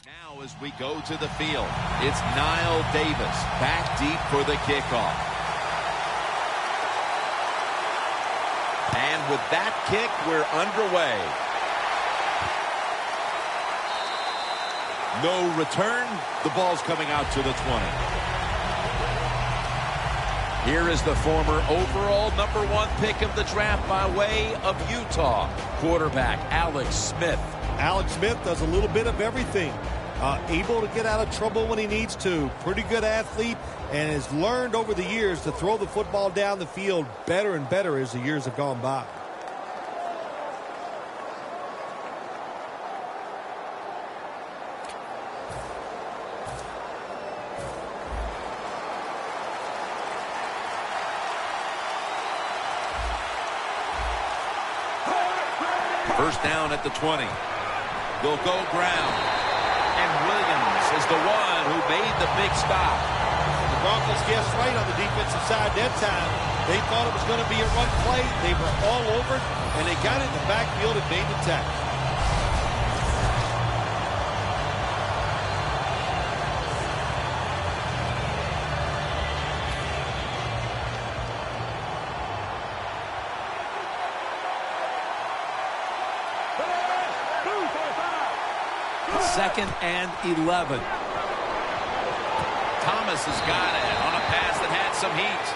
Now as we go to the field, it's Niall Davis back deep for the kickoff. And with that kick, we're underway. No return. The ball's coming out to the 20. Here is the former overall #1 pick of the draft by way of Utah, quarterback Alex Smith. Alex Smith does a little bit of everything. Able to get out of trouble when he needs to. Pretty good athlete and has learned over the years to throw the football down the field better and better as the years have gone by. First down at the 20. They'll go ground. And Williams is the one who made the big stop. The Broncos guessed right on the defensive side that time. They thought it was going to be a run play. They were all over it, and they got it in the backfield and made the tackle. Second and 11. Thomas has got it on a pass that had some heat.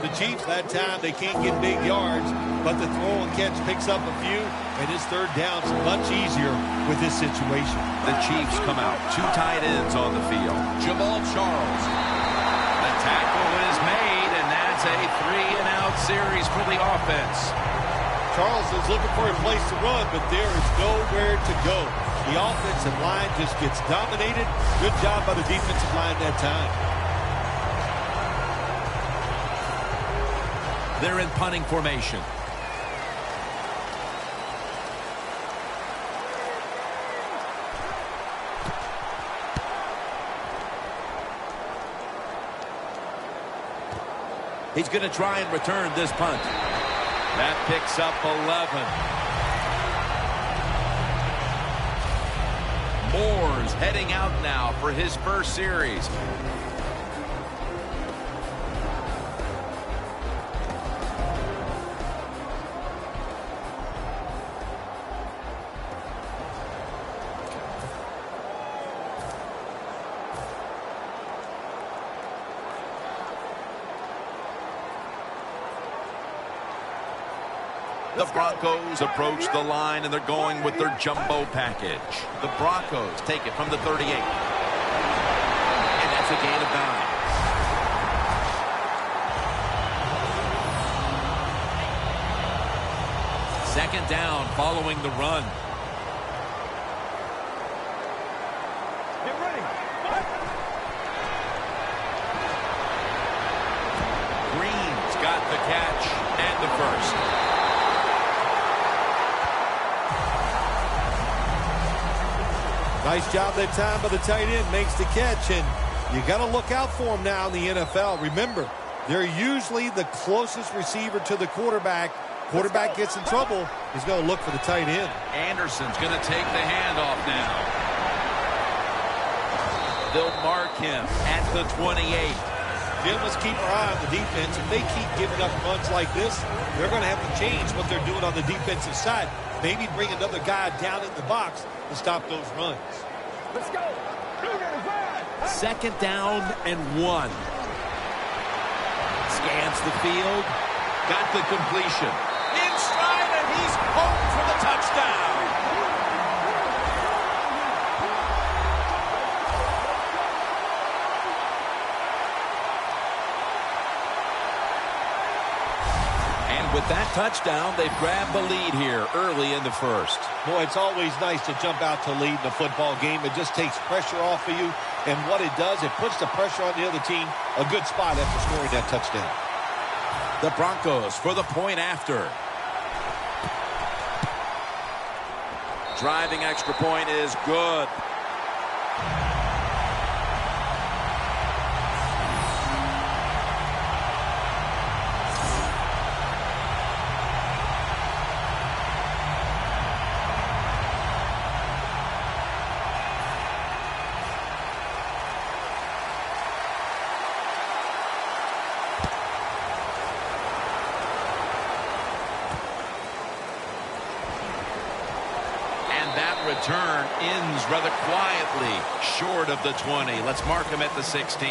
The Chiefs that time, they can't get big yards, but the throw and catch picks up a few, and his third down's much easier with this situation. The Chiefs come out. 2 tight ends on the field. Jamal Charles. The tackle is made, and that's a 3-and-out series for the offense. Charles is looking for a place to run, but there is nowhere to go. The offensive line just gets dominated. Good job by the defensive line that time. They're in punting formation. He's going to try and return this punt. That picks up 11. Moore's heading out now for his first series. The Broncos approach the line, and they're going with their jumbo package. The Broncos take it from the 38. And that's a gain of 9. Second down following the run. Get ready. Green's got the catch and the first. Nice job that time by the tight end. Makes the catch, and you got to look out for him now in the NFL. Remember, they're usually the closest receiver to the quarterback. Quarterback gets in trouble, he's going to look for the tight end. Anderson's going to take the handoff now. They'll mark him at the 28. Jim, let's keep our eye on the defense. If they keep giving up runs like this, they're going to have to change what they're doing on the defensive side. Maybe bring another guy down in the box to stop those runs. Let's go. Second down and 1. Scans the field. Got the completion. In stride, and he's home for the touchdown. With that touchdown, they've grabbed the lead here early in the first. Boy, it's always nice to jump out to lead in a football game. It just takes pressure off of you. And what it does, it puts the pressure on the other team. A good spot after scoring that touchdown. The Broncos for the point after. Driving extra point is good. return ends rather quietly, short of the 20. Let's mark him at the 16.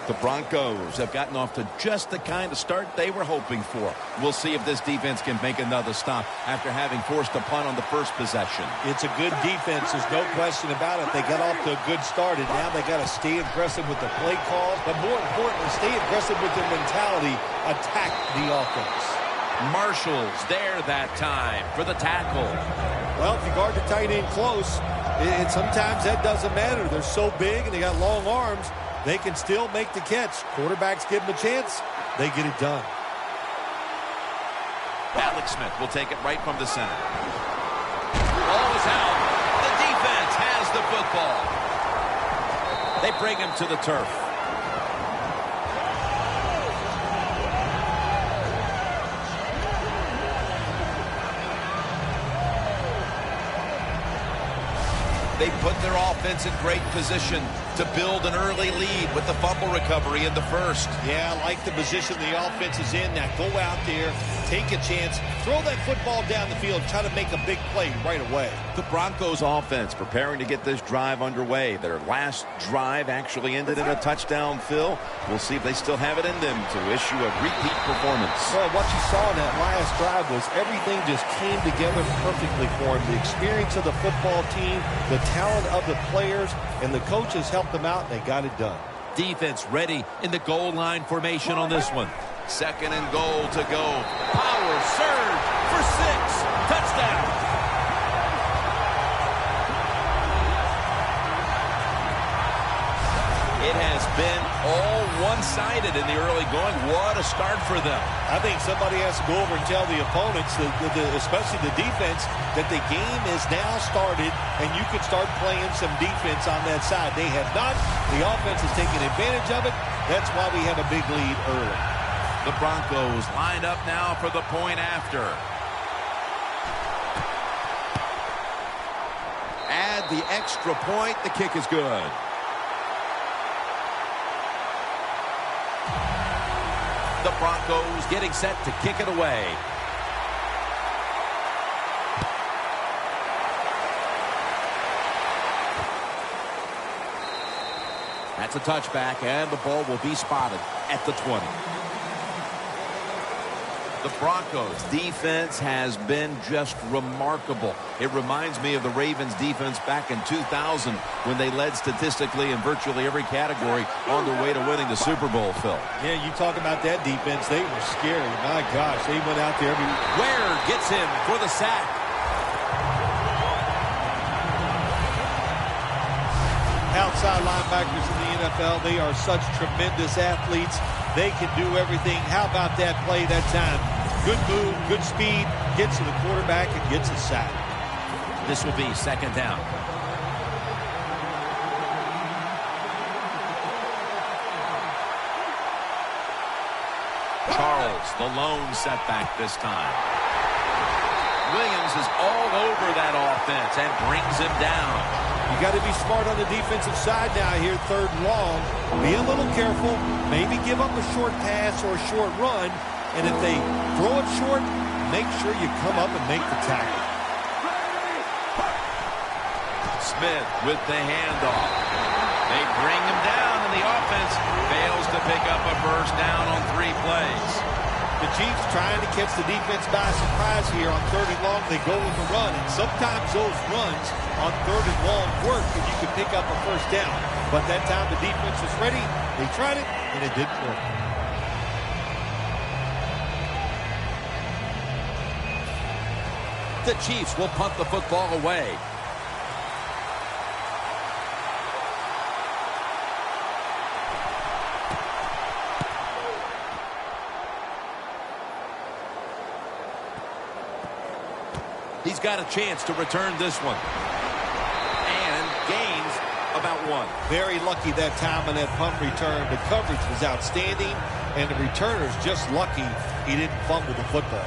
The Broncos have gotten off to just the kind of start they were hoping for. We'll see if this defense can make another stop after having forced a punt on the first possession. It's a good defense. There's no question about it. They got off to a good start, and now they got to stay aggressive with the play calls, but more importantly, stay aggressive with their mentality, attack the offense. Marshall's there that time for the tackle. Well, if you guard the tight end close, sometimes that doesn't matter. They're so big and they got long arms, they can still make the catch. Quarterbacks give them a chance, they get it done. Alex Smith will take it right from the center. Ball is out. The defense has the football. They bring him to the turf. They put their offense in great position to build an early lead with the fumble recovery in the first. Yeah, I like the position the offense is in. Now go out there, take a chance, throw that football down the field, try to make a big play right away. The Broncos offense preparing to get this drive underway. Their last drive actually ended in a touchdown, Phil. We'll see if they still have it in them to issue a repeat performance. Well, what you saw in that last drive was everything just came together perfectly for him. The experience of the football team, the talent of the players, and the coaches helped them out, and they got it done. Defense ready in the goal line formation on this one. Second and goal to go. Power surge for 6. Touchdown. It has been all one-sided in the early going. What a start for them. I think somebody has to go over and tell the opponents, especially the defense, that the game is now started and you can start playing some defense on that side. They have not. The offense is taking advantage of it. That's why we have a big lead early. The Broncos lined up now for the point after. Add the extra point. The kick is good. The Broncos getting set to kick it away. That's a touchback, and the ball will be spotted at the 20. The Broncos defense has been just remarkable. It reminds me of the Ravens defense back in 2000 when they led statistically in virtually every category on their way to winning the Super Bowl, Phil. Yeah, you talk about that defense. They were scary. My gosh, they went out there. Ware gets him for the sack. Outside linebackers in the NFL, they are such tremendous athletes. They can do everything. How about that play that time? Good move, good speed, gets to the quarterback and gets a sack. This will be second down. Charles, the lone setback this time. Williams is all over that offense and brings him down. You got to be smart on the defensive side now here, third and long. Be a little careful. Maybe give up a short pass or a short run. And if they throw it short, make sure you come up and make the tackle. Smith with the handoff. They bring him down, and the offense fails to pick up a first down on 3 plays. The Chiefs trying to catch the defense by surprise here on third and long. They go with the run, and sometimes those runs on third and long work if you can pick up a first down. But that time the defense was ready. They tried it, and it didn't work. The Chiefs will punt the football away. He's got a chance to return this one. And gains about 1. Very lucky that time on that punt return. The coverage was outstanding, and the returner's just lucky he didn't fumble the football.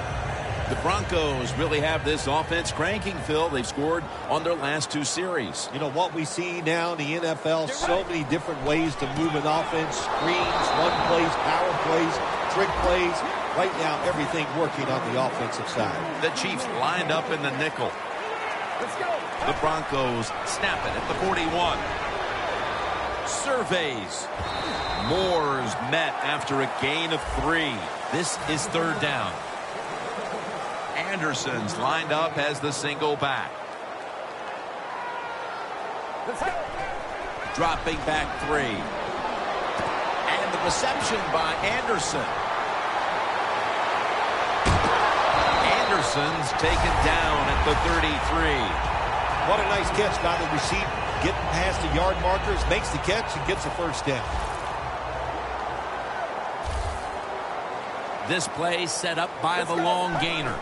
The Broncos really have this offense cranking, Phil. They've scored on their last 2 series. You know what we see now in the NFL, so many different ways to move an offense. Screens, run plays, power plays, trick plays. Right now, everything working on the offensive side. The Chiefs lined up in the nickel. Let's go. The Broncos snap it at the 41. Surveys. Moore's met after a gain of 3. This is third down. Anderson's lined up as the single back. Let's go. Dropping back 3. And the reception by Anderson. Anderson's taken down at the 33. What a nice catch by the receiver. Getting past the yard markers, makes the catch, and gets a first down. This play set up by the long gainer.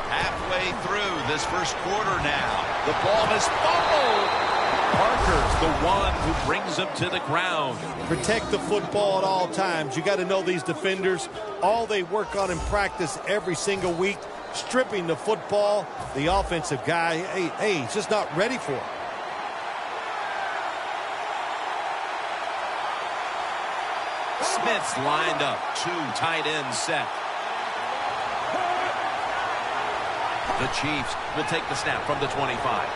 Halfway through this first quarter now. The ball is fumbled. Parker's the one who brings him to the ground. Protect the football at all times. You got to know these defenders. All they work on in practice every single week, stripping the football. The offensive guy, hey, he's just not ready for it. Smith's lined up. 2 tight ends set. The Chiefs will take the snap from the 25.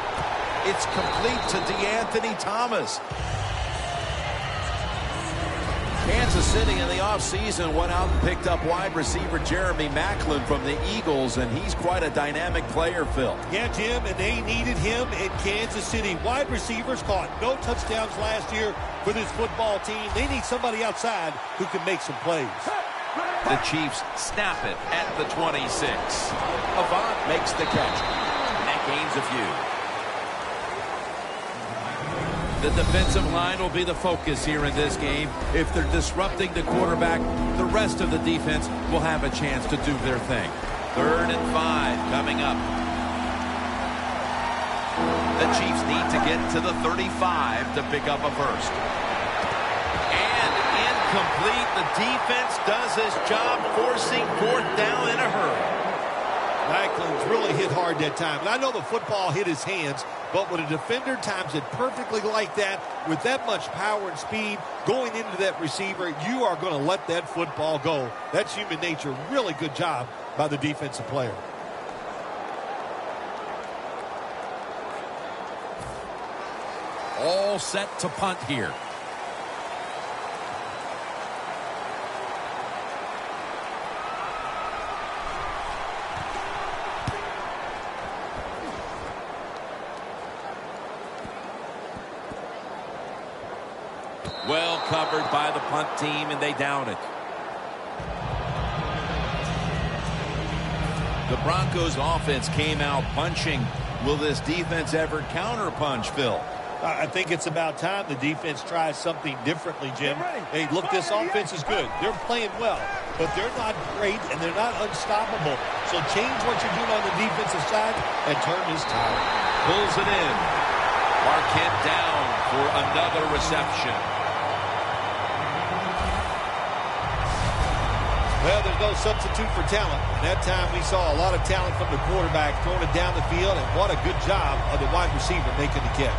It's complete to DeAnthony Thomas. Kansas City in the offseason went out and picked up wide receiver Jeremy Maclin from the Eagles, and he's quite a dynamic player, Phil. Yeah, Jim, and they needed him in Kansas City. Wide receivers caught no touchdowns last year for this football team. They need somebody outside who can make some plays. The Chiefs snap it at the 26. Avant makes the catch. And that gains a few. The defensive line will be the focus here in this game. If they're disrupting the quarterback, the rest of the defense will have a chance to do their thing. 3rd and 5 coming up. The Chiefs need to get to the 35 to pick up a first. And incomplete. The defense does his job, forcing 4th down in a hurry. Macklin's really hit hard that time. And I know the football hit his hands, but when a defender times it perfectly like that, with that much power and speed going into that receiver, you are going to let that football go. That's human nature. Really good job by the defensive player. All set to punt here. Well covered by the punt team, and they down it. The Broncos offense came out punching. Will this defense ever counter-punch, Phil? I think it's about time the defense tries something differently, Jim. Hey, look, this offense is good. They're playing well, but they're not great, and they're not unstoppable. So change what you're doing on the defensive side and turn this tide. Pulls it in. Marquette down for another reception. Well, there's no substitute for talent. And that time we saw a lot of talent from the quarterback throwing it down the field, and what a good job of the wide receiver making the catch.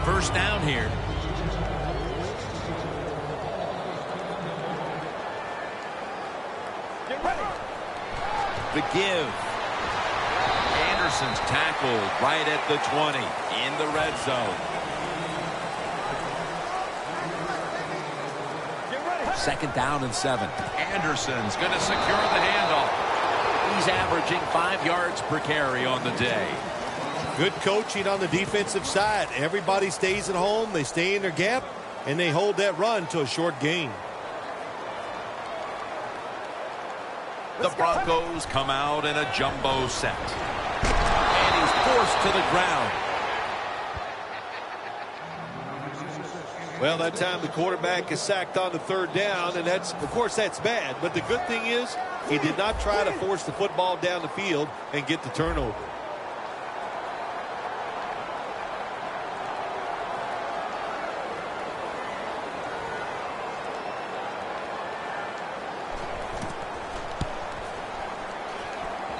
First down here. Get ready. The give. Anderson's tackled right at the 20 in the red zone. Second down and 7. Anderson's going to secure the handoff. He's averaging 5 yards per carry on the day. Good coaching on the defensive side. Everybody stays at home. They stay in their gap, and they hold that run to a short gain. The Broncos come out in a jumbo set. And he's forced to the ground. Well, that time the quarterback is sacked on the 3rd down, and that's, of course, that's bad. But the good thing is he did not try to force the football down the field and get the turnover.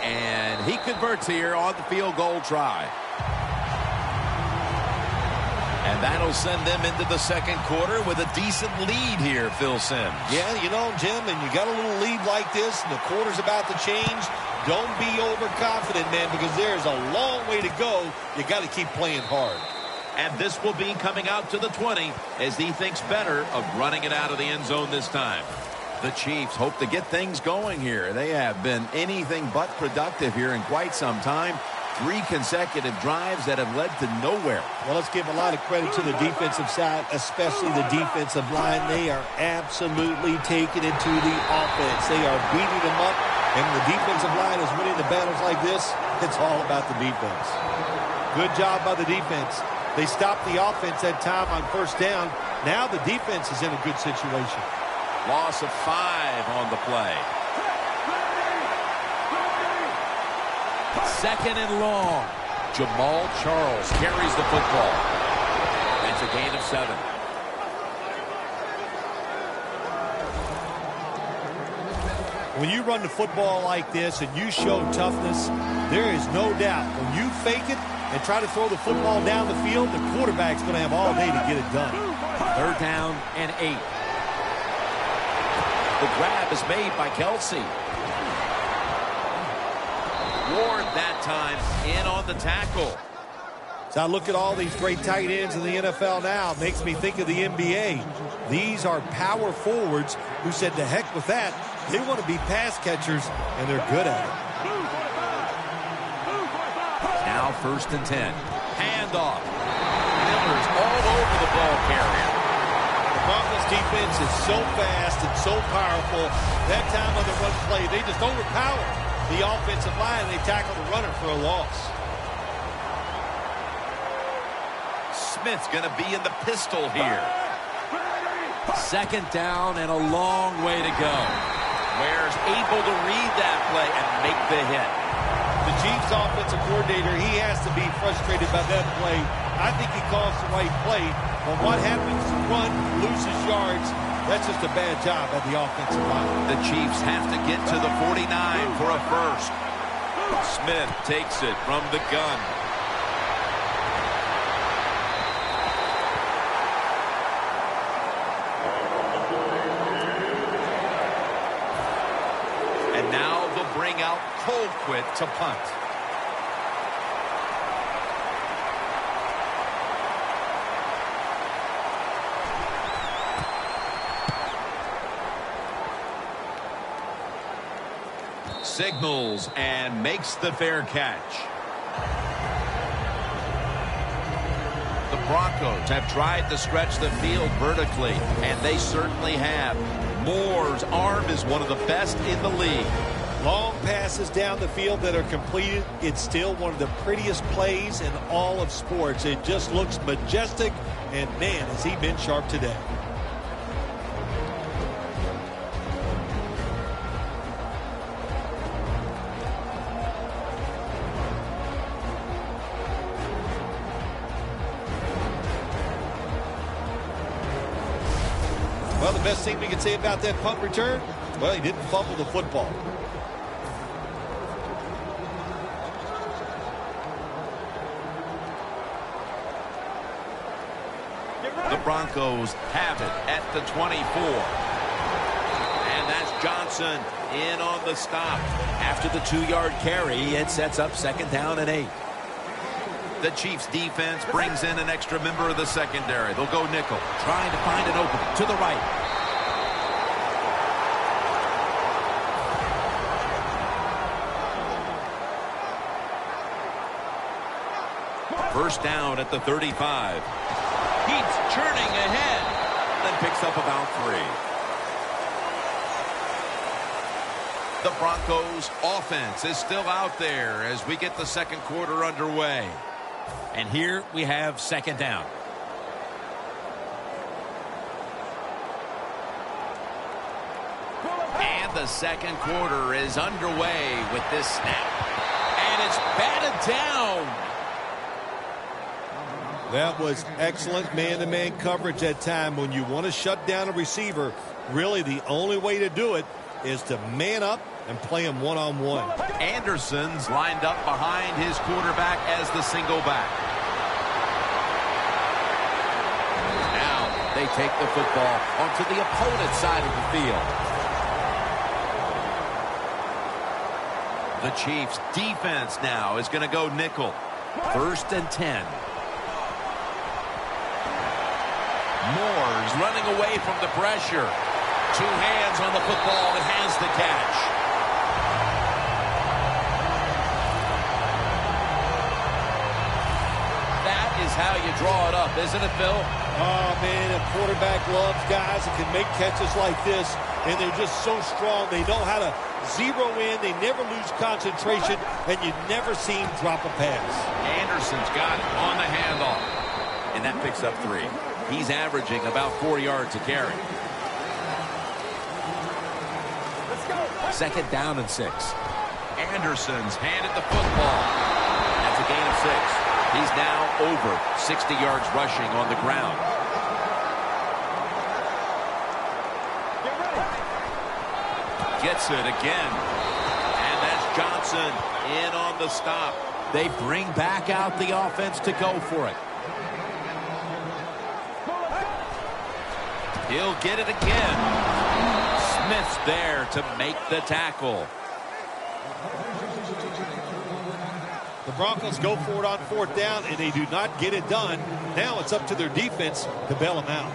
And he converts here on the field goal try. And that'll send them into the second quarter with a decent lead here, Phil Simms. Yeah, you know, Jim, and you got a little lead like this, and the quarter's about to change. Don't be overconfident, man, because there's a long way to go. You got to keep playing hard. And this will be coming out to the 20 as he thinks better of running it out of the end zone this time. The Chiefs hope to get things going here. They have been anything but productive here in quite some time. 3 consecutive drives that have led to nowhere. Well, let's give a lot of credit to the defensive side, especially the defensive line. They are absolutely taking it to the offense. They are beating them up, and the defensive line is winning the battles like this. It's all about the defense. Good job by the defense. They stopped the offense that time on first down. Now the defense is in a good situation. Loss of 5 on the play. Second and long. Jamal Charles carries the football. It's a gain of 7. When you run the football like this and you show toughness, there is no doubt when you fake it and try to throw the football down the field, the quarterback's going to have all day to get it done. 3rd down and 8. The grab is made by Kelsey. Ward that time in on the tackle. So I look at all these great tight ends in the NFL now. It makes me think of the NBA. These are power forwards who said to heck with that. They want to be pass catchers, and they're good at it. Now 1st and 10. Handoff. Miller's all over the ball carrier. The Broncos defense is so fast and so powerful. That time on the run play, they just overpower the offensive line. They tackle the runner for a loss. Smith's going to be in the pistol here. 2nd down and a long way to go. Ware's able to read that play and make the hit. The Chiefs offensive coordinator, he has to be frustrated by that play. I think he calls the right play. But what happens to run, loses yards, that's just a bad job at the offensive line. The Chiefs have to get to the 49 for a first. Smith takes it from the gun. And now they'll bring out Colquitt to punt. Signals and makes the fair catch. The Broncos have tried to stretch the field vertically, and they certainly have. Moore's arm is one of the best in the league. Long passes down the field that are completed. It's still one of the prettiest plays in all of sports. It just looks majestic, and man, has he been sharp today. Well, the best thing we can say about that punt return, well, he didn't fumble the football. The Broncos have it at the 24. And that's Johnson in on the stop. After the 2-yard carry, it sets up 2nd down and 8. The Chiefs defense brings in an extra member of the secondary. They'll go nickel, trying to find an opening to the right. First down at the 35. Keeps churning ahead, then picks up about 3. The Broncos offense is still out there as we get the second quarter underway. And here we have 2nd down. And the second quarter is underway with this snap. And it's batted down. That was excellent man-to-man coverage that time. When you want to shut down a receiver, really the only way to do it is to man up and play him one-on-one. Anderson's lined up behind his quarterback as the single back. They take the football onto the opponent's side of the field. The Chiefs' defense now is going to go nickel. 1st and 10. Moore's running away from the pressure. 2 hands on the football and has the catch. That is how you draw it up, isn't it, Phil? Oh, man, a quarterback loves guys that can make catches like this, and they're just so strong. They know how to zero in. They never lose concentration, and you never see him drop a pass. Anderson's got it on the handoff, and that picks up 3. He's averaging about 4 yards a carry. 2nd down and 6. Anderson's handed the football. That's a gain of 6. He's now over 60 yards rushing on the ground. Gets it again. And that's Johnson in on the stop. They bring back out the offense to go for it. He'll get it again. Smith's there to make the tackle. The Broncos go for it on 4th down, and they do not get it done. Now it's up to their defense to bail them out.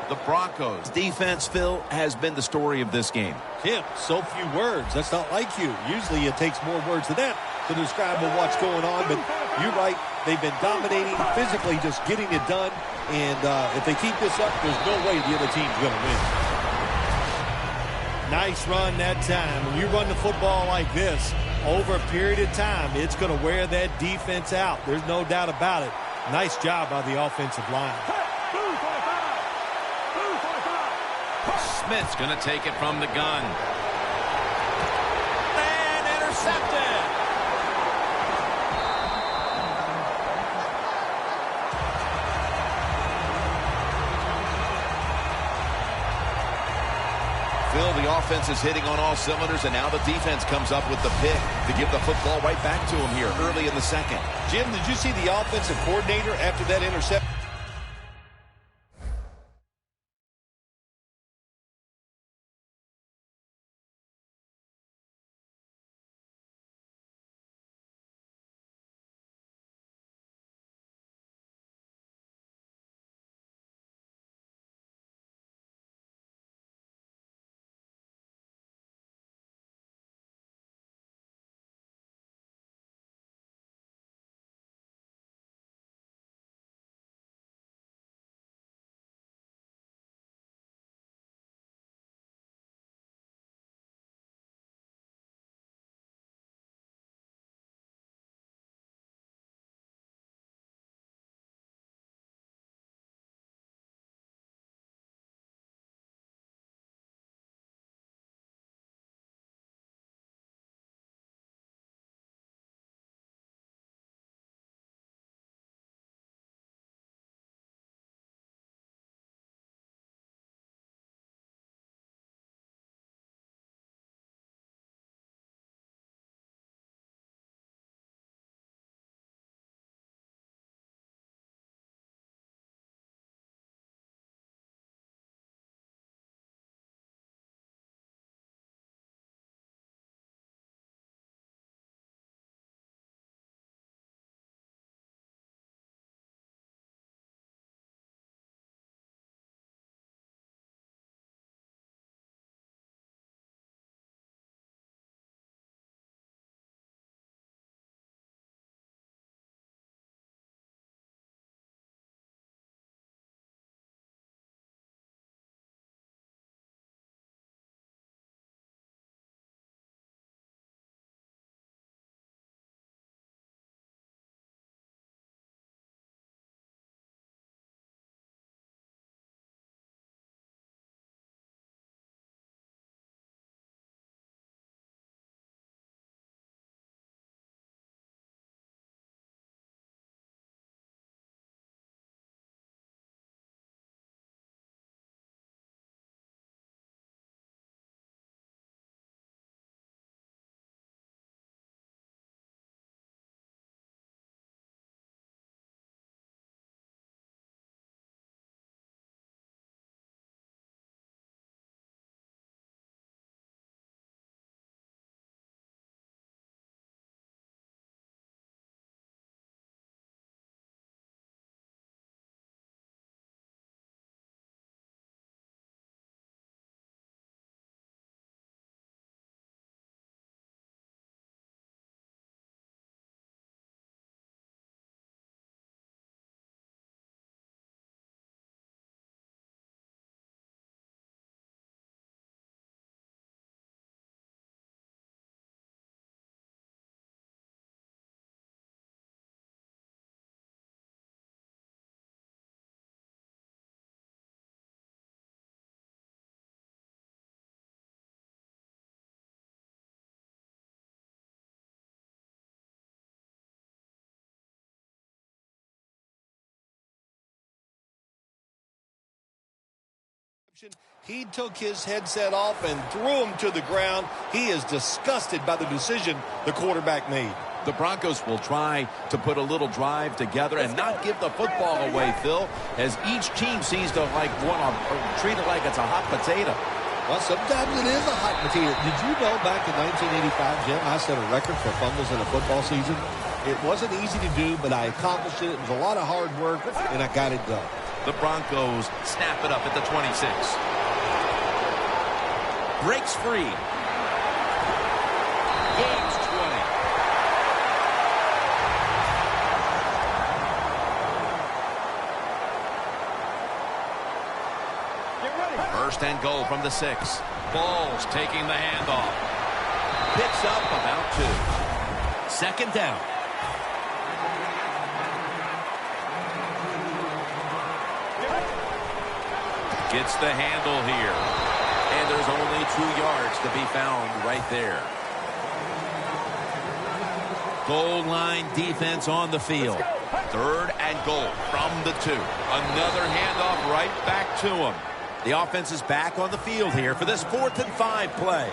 The Broncos defense, Phil, has been the story of this game. Tim, so few words. That's not like you. Usually it takes more words than that to describe what's going on, but you're right. They've been dominating, physically just getting it done, and if they keep this up, there's no way the other team's going to win. Nice run that time. When you run the football like this, over a period of time, it's going to wear that defense out. There's no doubt about it. Nice job by the offensive line. Smith's going to take it from the gun. And intercepted. Phil, the offense is hitting on all cylinders, and now the defense comes up with the pick to give the football right back to him here early in the 2nd. Jim, did you see the offensive coordinator after that interception? He took his headset off and threw him to the ground. He is disgusted by the decision the quarterback made. The Broncos will try to put a little drive together and not give the football away, Phil, as each team seems to want to treat it like it's a hot potato. Well, sometimes it is a hot potato. Did you know back in 1985, Jim, I set a record for fumbles in a football season? It wasn't easy to do, but I accomplished it. It was a lot of hard work, and I got it done. The Broncos snap it up at the 26. Breaks free. Gains 20. First and goal from the 6. Ball's taking the handoff. Picks up about 2. Second down. Gets the handle here. And there's only 2 yards to be found right there. Goal line defense on the field. Third and goal from the 2. Another handoff right back to him. The offense is back on the field here for this 4th and 5 play.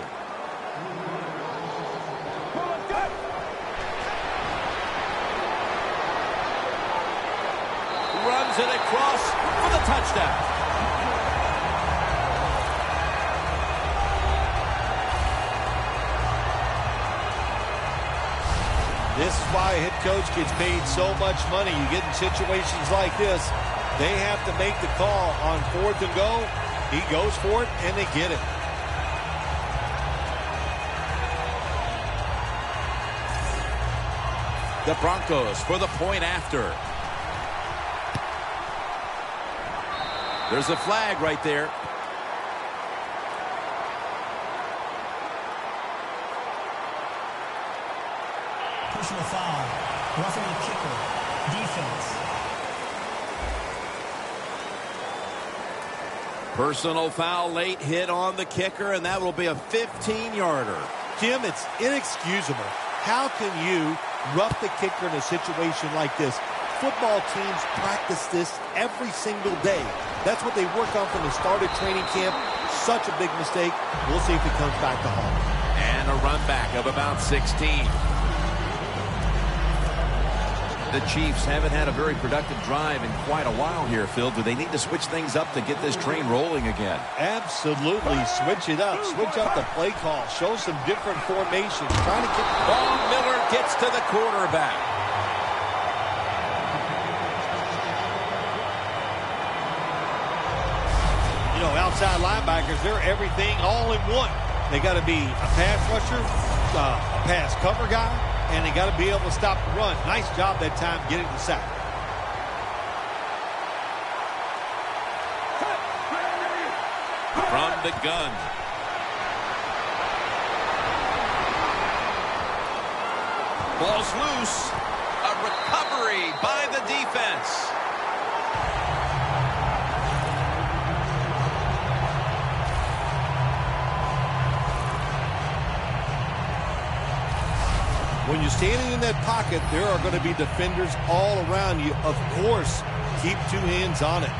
Runs it across for the touchdown. This is why a head coach gets paid so much money. You get in situations like this, they have to make the call on 4th and go. He goes for it, and they get it. The Broncos for the point after. There's a flag right there. Personal foul. Roughing the kicker. Defense. Personal foul, late hit on the kicker, and that will be a 15-yarder. Jim, it's inexcusable. How can you rough the kicker in a situation like this? Football teams practice this every single day. That's what they work on from the start of training camp. Such a big mistake. We'll see if it comes back to haunt. And a run back of about 16. The Chiefs haven't had a very productive drive in quite a while here, Phil. Do they need to switch things up to get this train rolling again? Absolutely. Switch it up. Switch up the play call. Show some different formations. Trying to get... Von Miller gets to the quarterback. You know, outside linebackers, they're everything all in one. They got to be a pass rusher, a pass cover guy, and they got to be able to stop the run. Nice job that time getting the sack. From the gun. Ball's loose. A recovery by the defense. When you're standing in that pocket, there are going to be defenders all around you. Of course, keep 2 hands on it.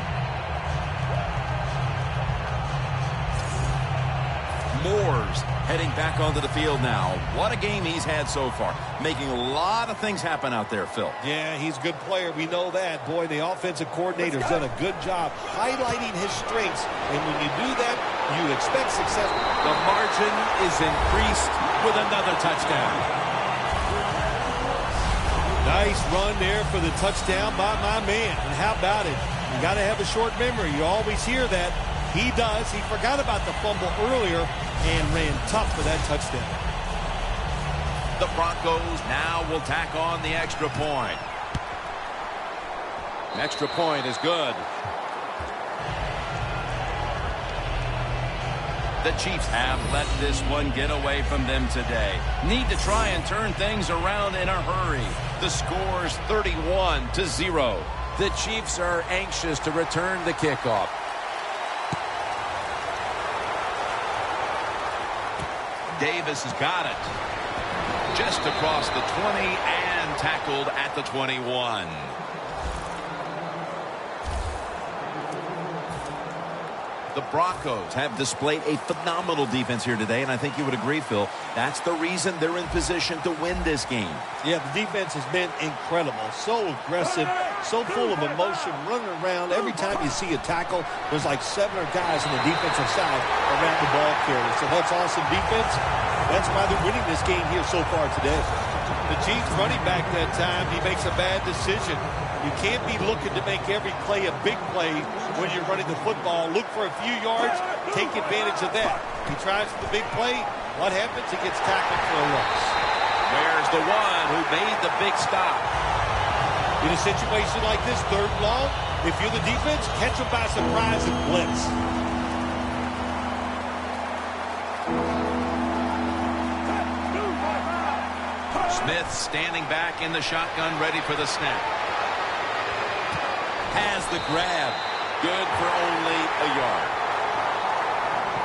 Moore's heading back onto the field now. What a game he's had so far. Making a lot of things happen out there, Phil. Yeah, he's a good player. We know that. Boy, the offensive coordinator's done a good job highlighting his strengths. And when you do that, you expect success. The margin is increased with another touchdown. Nice run there for the touchdown by my man. And how about it? You got to have a short memory. You always hear that. He does. He forgot about the fumble earlier and ran tough for that touchdown. The Broncos now will tack on the extra point. Extra point is good. The Chiefs have let this one get away from them today. Need to try and turn things around in a hurry. The score's 31-0. The Chiefs are anxious to return the kickoff. Davis has got it. Just across the 20 and tackled at the 21. The Broncos have displayed a phenomenal defense here today, and I think you would agree, Phil. That's the reason they're in position to win this game. Yeah, the defense has been incredible. So aggressive, so full of emotion, running around. Every time you see a tackle, there's like 7 guys on the defensive side around the ball carrier. So that's awesome defense. That's why they're winning this game here so far today. The Chiefs running back that time, he makes a bad decision. You can't be looking to make every play a big play when you're running the football. Look for a few yards, take advantage of that. He tries for the big play. What happens? He gets tackled for a loss. Where's the one who made the big stop? In a situation like this, 3rd and long, if you're the defense, catch them by surprise and blitz. Smith standing back in the shotgun, ready for the snap. Has the grab. Good for only a yard.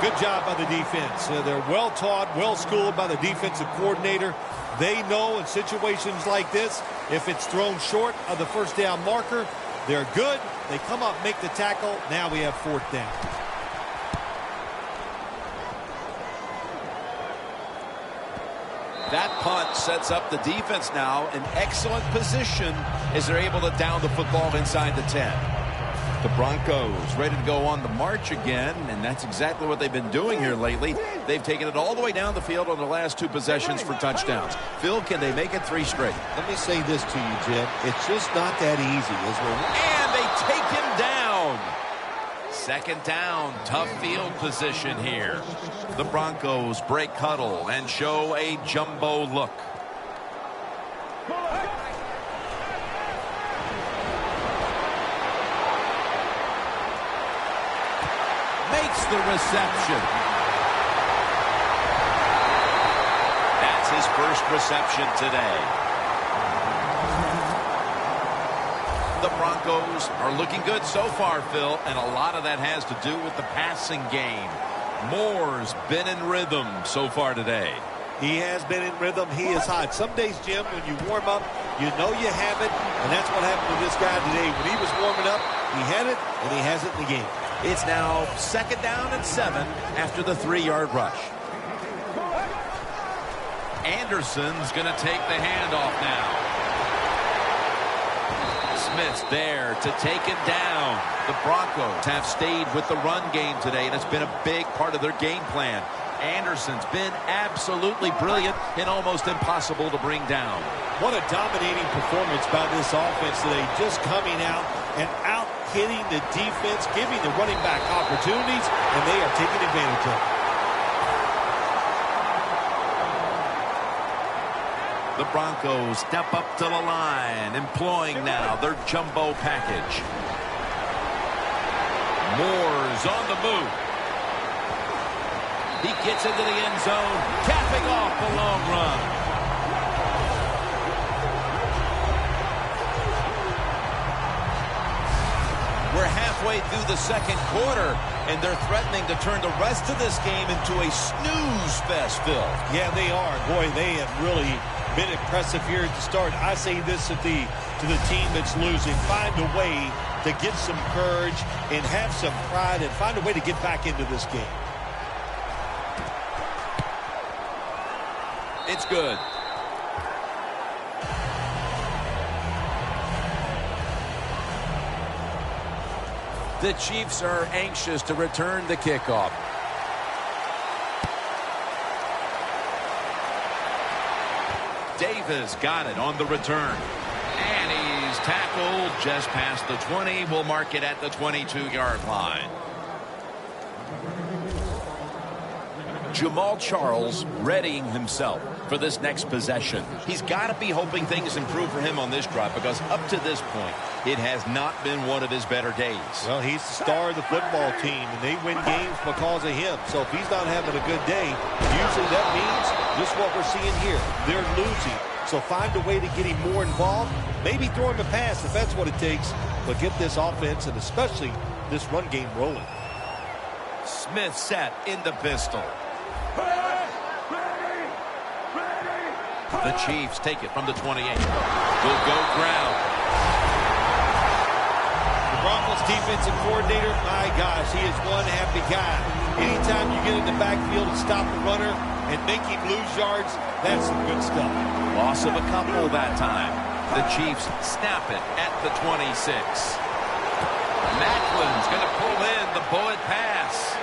Good job by the defense. They're well-taught, well-schooled by the defensive coordinator. They know in situations like this, if it's thrown short of the first down marker, they're good. They come up, make the tackle. Now we have 4th down. That punt sets up the defense now in excellent position as they're able to down the football inside the 10. The Broncos ready to go on the march again, and that's exactly what they've been doing here lately. They've taken it all the way down the field on the last 2 possessions for touchdowns. Phil, can they make it 3 straight? Let me say this to you, Jim. It's just not that easy, is it? And they take him down. 2nd down, tough field position here. The Broncos break huddle and show a jumbo look. Makes the reception. That's his first reception today. The Broncos are looking good so far, Phil, and a lot of that has to do with the passing game. Moore's been in rhythm so far today. He has been in rhythm. He is hot. Some days, Jim, when you warm up, you know you have it, and that's what happened to this guy today. When he was warming up, he had it, and he has it in the game. It's now 2nd down and 7 after the 3-yard rush. Anderson's going to take the handoff now. Smith's there to take him down. The Broncos have stayed with the run game today, and it's been a big part of their game plan. Anderson's been absolutely brilliant and almost impossible to bring down. What a dominating performance by this offense today, just coming out and out-hitting the defense, giving the running back opportunities, and they are taking advantage of it. The Broncos step up to the line, employing now their jumbo package. Moore's on the move. He gets into the end zone, capping off the long run. We're halfway through the 2nd quarter, and they're threatening to turn the rest of this game into a snooze fest, Phil. Yeah, they are. Boy, they have really been impressive here at the start. I say this to the team that's losing. Find a way to get some courage and have some pride and find a way to get back into this game. It's good. The Chiefs are anxious to return the kickoff. Davis got it on the return. And he's tackled just past the 20. We'll mark it at the 22-yard line. Jamal Charles readying himself for this next possession. He's got to be hoping things improve for him on this drive, because up to this point, it has not been one of his better days. Well, he's the star of the football team, and they win games because of him. So if he's not having a good day, usually that means just what we're seeing here. They're losing. So find a way to get him more involved. Maybe throw him a pass if that's what it takes. But get this offense and especially this run game rolling. Smith set in the pistol. The Chiefs take it from the 28. Will go ground. The Broncos defensive coordinator, my gosh, he is one happy guy. Anytime you get in the backfield and stop the runner and make him lose yards, that's some good stuff. Loss of a couple that time. The Chiefs snap it at the 26. Macklin's going to pull in the bullet pass.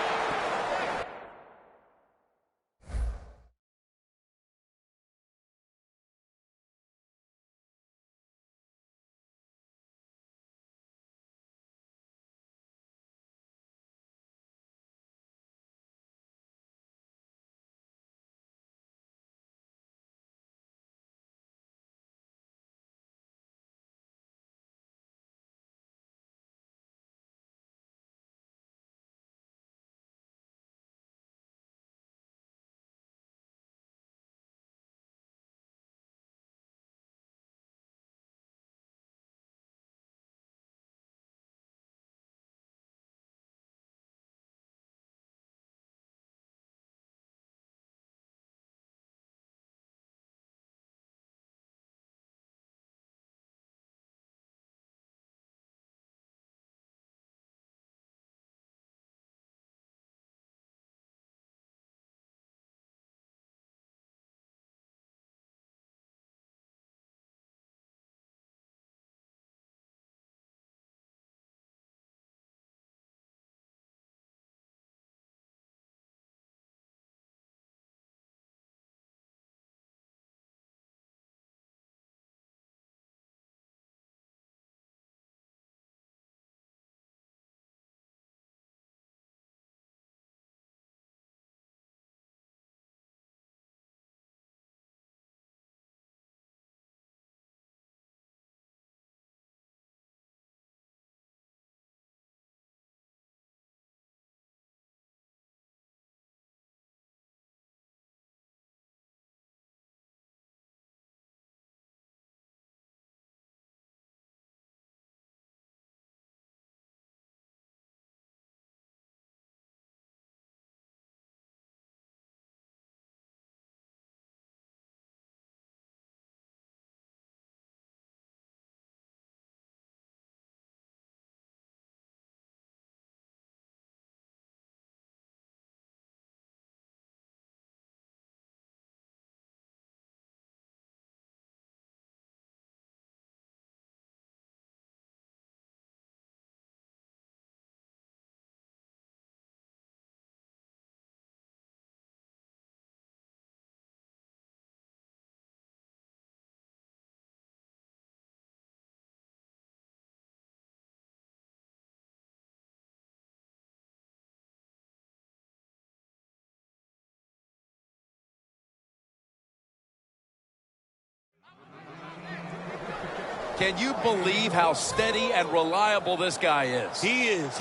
Can you believe how steady and reliable this guy is? He is.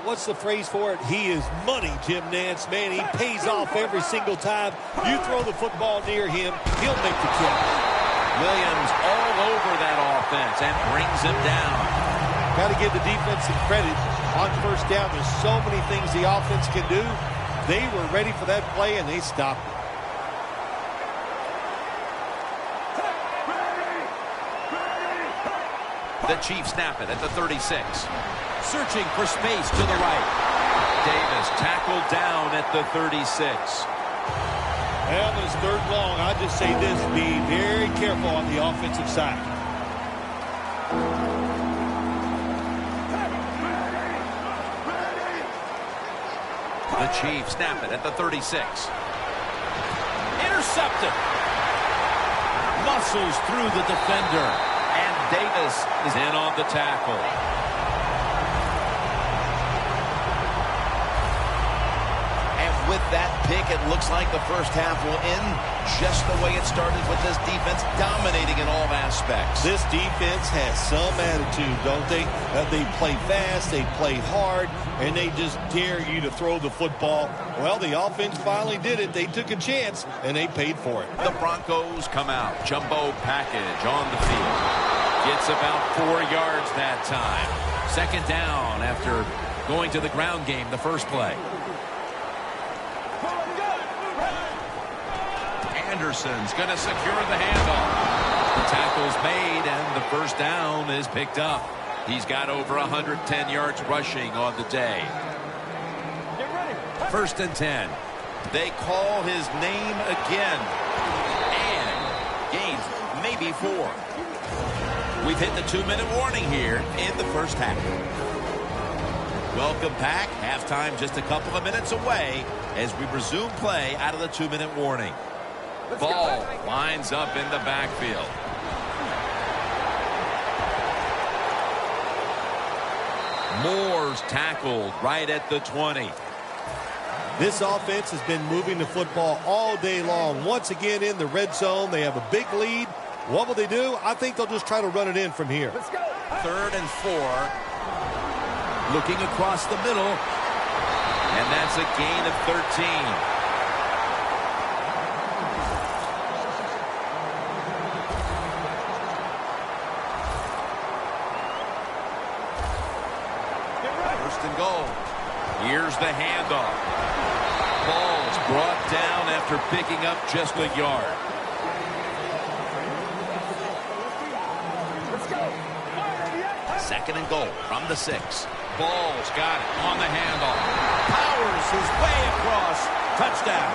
What's the phrase for it? He is money, Jim Nantz. Man, he pays off every single time. You throw the football near him, he'll make the catch. Williams all over that offense and brings him down. Got to give the defense some credit on first down. There's so many things the offense can do. They were ready for that play, and they stopped it. The Chiefs snap it at the 36. Searching for space to the right. Davis tackled down at the 36. Well, when it's third long, I just say this, be very careful on the offensive side. The Chiefs snap it at the 36. Intercepted. Muscles through the defender. And Davis is in on the tackle. And with that pick, it looks like the first half will end just the way it started, with this defense dominating in all aspects. This defense has some attitude, don't they? They play fast, they play hard, and they just dare you to throw the football. Well, the offense finally did it. They took a chance, and they paid for it. The Broncos come out. Jumbo package on the field. Gets about 4 yards that time. Second down after going to the ground game the first play. Anderson's going to secure the handoff. The tackle's made, and the first down is picked up. He's got over 110 yards rushing on the day. Get ready. 1st and 10. They call his name again. And gains maybe 4. We've hit the 2-minute warning here in the first half. Welcome back. Halftime just a couple of minutes away as we resume play out of the 2-minute warning. Ball lines up in the backfield. Moore's tackled right at the 20. This offense has been moving the football all day long. Once again in the red zone, they have a big lead. What will they do? I think they'll just try to run it in from here. Let's go. 3rd and 4. Looking across the middle. And that's a gain of 13. And goal. Here's the handoff. Ball's brought down after picking up just a yard. Let's go. 2nd and goal from the 6. Ball's got it on the handoff. Powers his way across. Touchdown.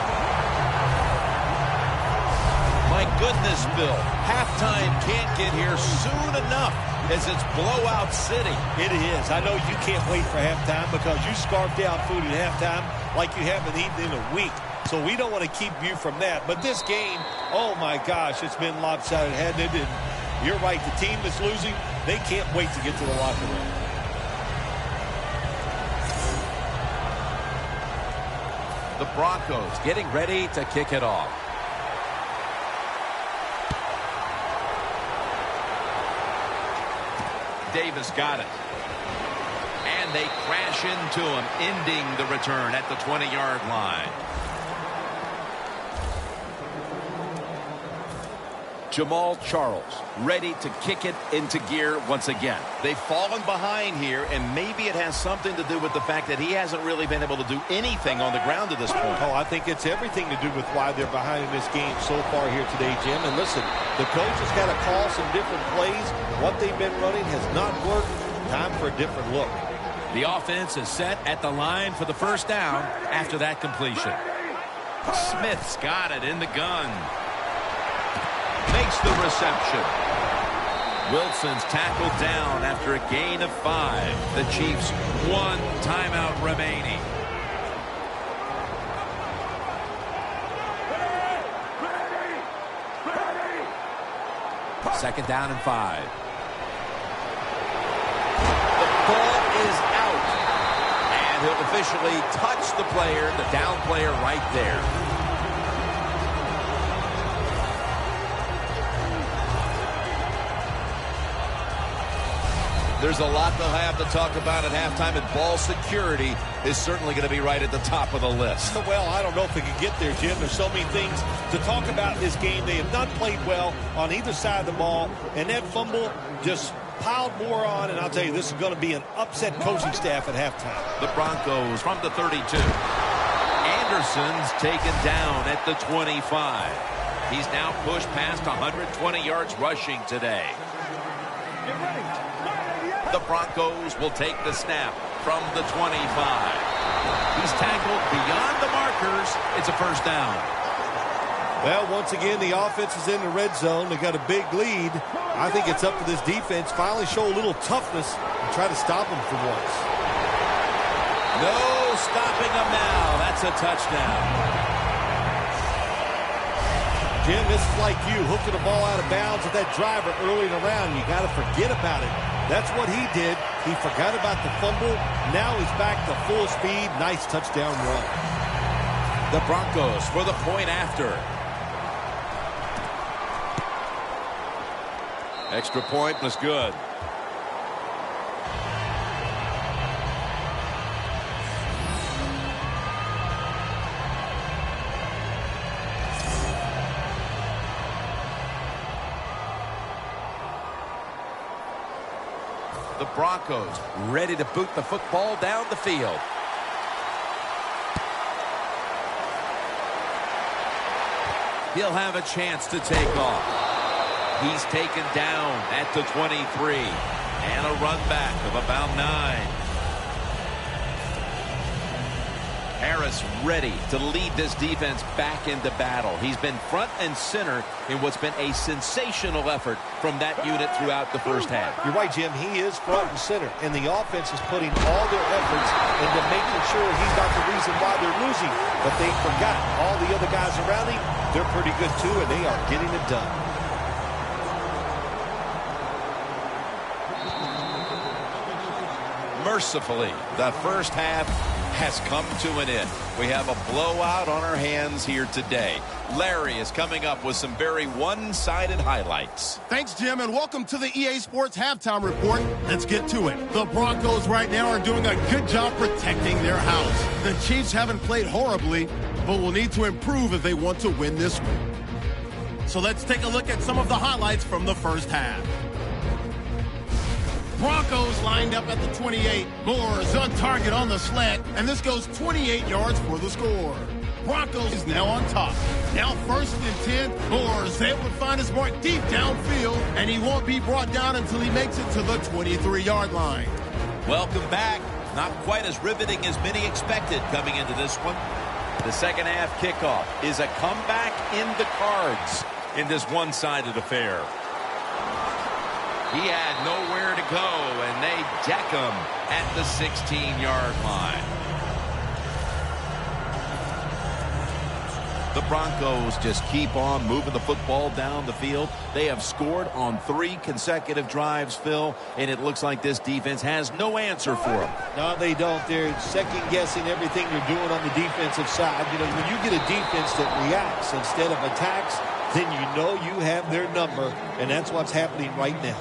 My goodness, Bill. Halftime can't get here soon enough as it's blowout city. It is. I know you can't wait for halftime because you scarf down food at halftime like you haven't eaten in a week. So we don't want to keep you from that. But this game, oh my gosh, it's been lopsided, hasn't it? And you're right, the team that's losing, they can't wait to get to the locker room. The Broncos getting ready to kick it off. Davis got it. And they crash into him, ending the return at the 20-yard line. Jamal Charles ready to kick it into gear once again. They've fallen behind here, and maybe it has something to do with the fact that he hasn't really been able to do anything on the ground at this point. Oh, I think it's everything to do with why they're behind in this game so far here today, Jim. And listen, the coach has got to call some different plays. What they've been running has not worked. Time for a different look. The offense is set at the line for the first down after that completion. Smith's got it in the gun. Makes the reception. Wilson's tackled down after a gain of 5. The Chiefs 1 timeout remaining. Second down and 5. The ball is out. And he'll officially touch the player, the down player right there. There's a lot they'll have to talk about at halftime, and ball security is certainly going to be right at the top of the list. Well, I don't know if we can get there, Jim. There's so many things to talk about in this game. They have not played well on either side of the ball, and that fumble just piled more on, and I'll tell you, this is going to be an upset coaching staff at halftime. The Broncos from the 32. Anderson's taken down at the 25. He's now pushed past 120 yards rushing today. Get ready. The Broncos will take the snap from the 25. He's tackled beyond the markers. It's a first down. Well, once again, the offense is in the red zone. They got a big lead. I think it's up to this defense finally show a little toughness and try to stop them for once. No stopping them now. That's a touchdown. Jim, this is like you hooking the ball out of bounds with that driver early in the round. You got to forget about it. That's what he did. He forgot about the fumble. Now he's back to full speed. Nice touchdown run. The Broncos for the point after. Extra point was good. The Broncos ready to boot the football down the field. He'll have a chance to take off. He's taken down at the 23. And a run back of about 9. Harris ready to lead this defense back into battle. He's been front and center in what's been a sensational effort from that unit throughout the first half. You're right, Jim. He is front and center, and the offense is putting all their efforts into making sure he's not the reason why they're losing. But they forgot all the other guys around him. They're pretty good, too, and they are getting it done. Mercifully, the first half has come to an end. We have a blowout on our hands here today. Larry is coming up with some very one-sided highlights. Thanks, Jim, and welcome to the EA Sports Halftime Report. Let's get to it. The Broncos right now are doing a good job protecting their house. The Chiefs haven't played horribly, but will need to improve if they want to win this one. So let's take a look at some of the highlights from the first half. Broncos lined up at the 28. Moore's on target on the slant, and this goes 28 yards for the score. Broncos is now on top. Now 1st and 10. Moore's able to find his mark deep downfield, and he won't be brought down until he makes it to the 23-yard line. Welcome back. Not quite as riveting as many expected coming into this one. The second half kickoff is a comeback in the cards in this one-sided affair. He had nowhere to go, and they deck him at the 16-yard line. The Broncos just keep on moving the football down the field. They have scored on 3 consecutive drives, Phil, and it looks like this defense has no answer for them. No, they don't. They're second-guessing everything they're doing on the defensive side. You know, when you get a defense that reacts instead of attacks, then you know you have their number, and that's what's happening right now.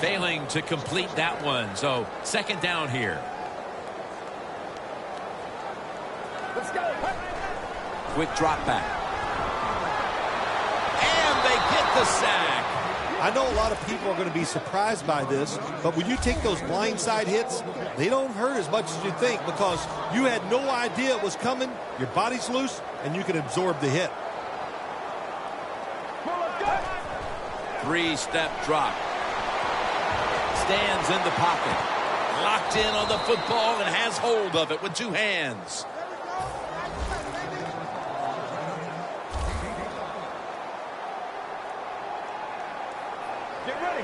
Failing to complete that one, so second down here. Let's go. Quick drop back. And they get the sack. I know a lot of people are going to be surprised by this, but when you take those blindside hits, they don't hurt as much as you think because you had no idea it was coming, your body's loose, and you can absorb the hit. 3-step drop. Stands in the pocket. Locked in on the football and has hold of it with 2 hands. Get ready.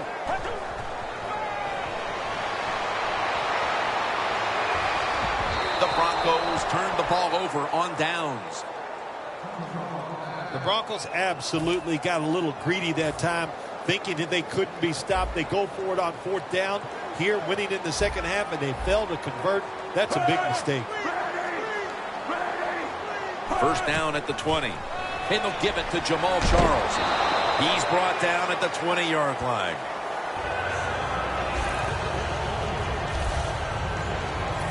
The Broncos turn the ball over on downs. The Broncos absolutely got a little greedy that time, thinking that they couldn't be stopped. They go for it on 4th down. Here, winning in the second half, and they fail to convert. That's a big mistake. First down at the 20. And they'll give it to Jamal Charles. He's brought down at the 20-yard line.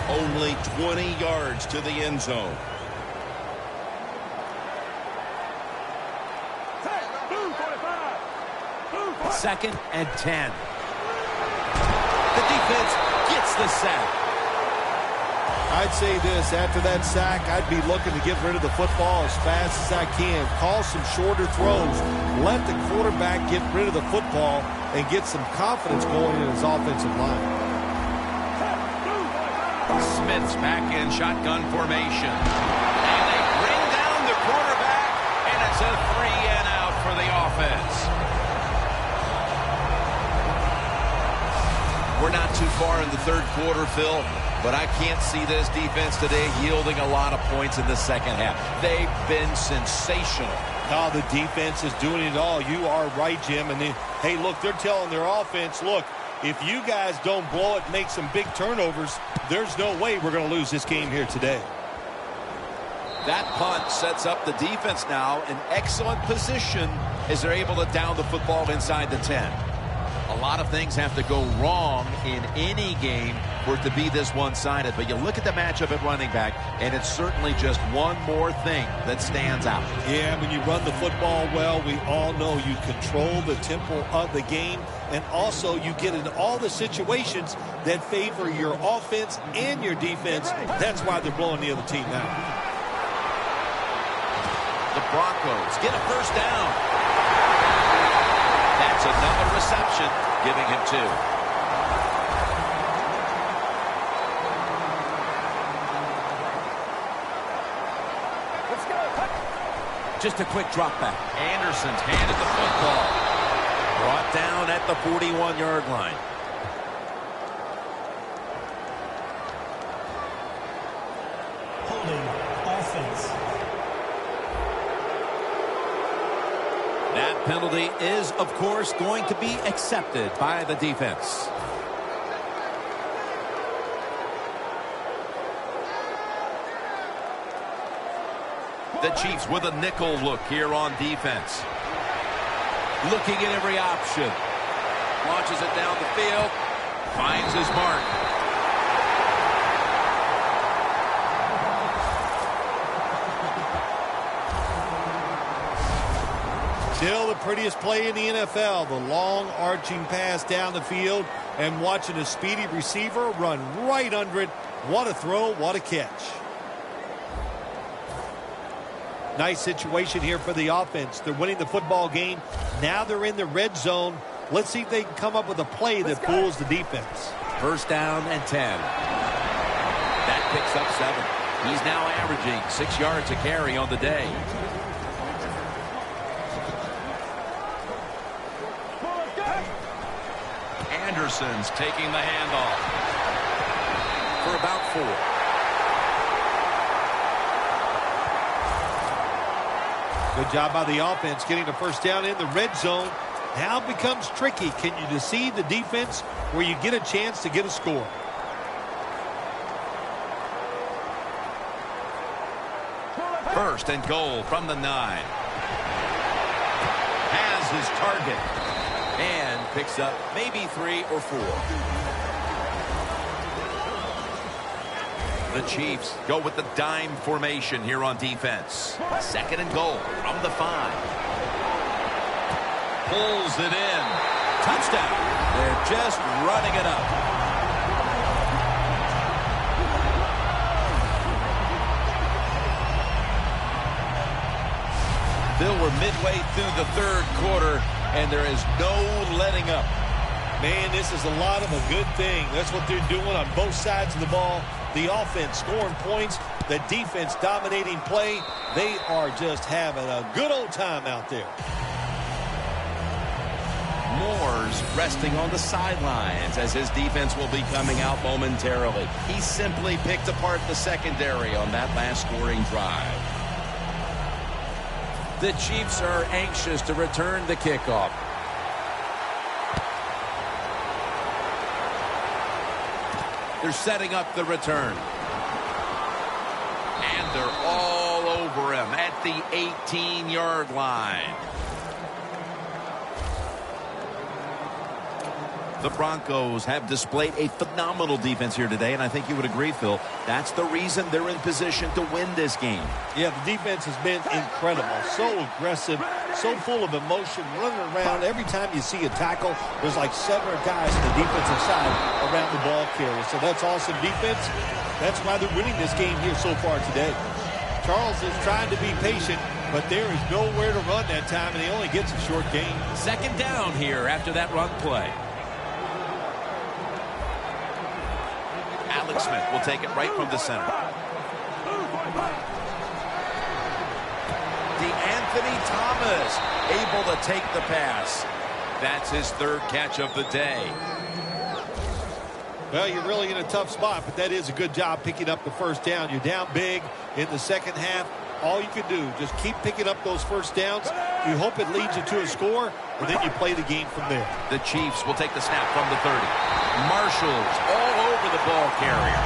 Only 20 yards to the end zone. Second and 10. The defense gets the sack. I'd say this, after that sack, I'd be looking to get rid of the football as fast as I can. Call some shorter throws. Let the quarterback get rid of the football and get some confidence going in his offensive line. Smith's back in shotgun formation. And they bring down the quarterback, and it's a 3-and-out for the offense. We're not too far in the third quarter, Phil, but I can't see this defense today yielding a lot of points in the second half. They've been sensational. Oh, the defense is doing it all. You are right, Jim. And hey, look, they're telling their offense, look, if you guys don't blow it, make some big turnovers, there's no way we're going to lose this game here today. That punt sets up the defense now in excellent position as they're able to down the football inside the 10. A lot of things have to go wrong in any game for it to be this one-sided. But you look at the matchup at running back, and it's certainly just one more thing that stands out. Yeah, when you run the football well, we all know you control the tempo of the game, and also you get in all the situations that favor your offense and your defense. That's why they're blowing the other team out. The Broncos get a first down. That's another reception, giving him 2. Just a quick drop back. Anderson's handed the football. Brought down at the 41-yard line. Holding offense. That penalty is, of course, going to be accepted by the defense. The Chiefs with a nickel look here on defense. Looking at every option. Launches it down the field. Finds his mark. Still the prettiest play in the NFL. The long arching pass down the field and watching a speedy receiver run right under it. What a throw, what a catch. Nice situation here for the offense. They're winning the football game. Now they're in the red zone. Let's see if they can come up with a play that fools the defense. First down and 10. That picks up 7. He's now averaging 6 yards a carry on the day. Anderson's taking the handoff for about 4. Good job by the offense getting the first down in the red zone. Now it becomes tricky. Can you deceive the defense where you get a chance to get a score? First and goal from the 9. Has his target. And picks up maybe 3 or 4. The Chiefs go with the dime formation here on defense. Second and goal from the 5. Pulls it in. Touchdown. They're just running it up. Bill, we're midway through the third quarter, and there is no letting up. Man, this is a lot of a good thing. That's what they're doing on both sides of the ball. The offense scoring points, the defense dominating play. They are just having a good old time out there. Moore's resting on the sidelines as his defense will be coming out momentarily. He simply picked apart the secondary on that last scoring drive. The Chiefs are anxious to return the kickoff. They're setting up the return. And they're all over him at the 18-yard line. The Broncos have displayed a phenomenal defense here today, and I think you would agree, Phil. That's the reason they're in position to win this game. Yeah, the defense has been incredible. So aggressive, so full of emotion, running around. Every time you see a tackle, there's like 7 guys on the defensive side around the ball carrier. So that's awesome defense. That's why they're winning this game here so far today. Charles is trying to be patient, but there is nowhere to run that time, and he only gets a short gain. Second down here after that run play. Alex Smith will take it right from the center. DeAnthony Thomas able to take the pass. That's his 3rd catch of the day. Well, you're really in a tough spot, but that is a good job picking up the first down. You're down big in the second half. All you can do, just keep picking up those first downs. You hope it leads you to a score, and then you play the game from there. The Chiefs will take the snap from the 30. Marshall's all over the ball carrier.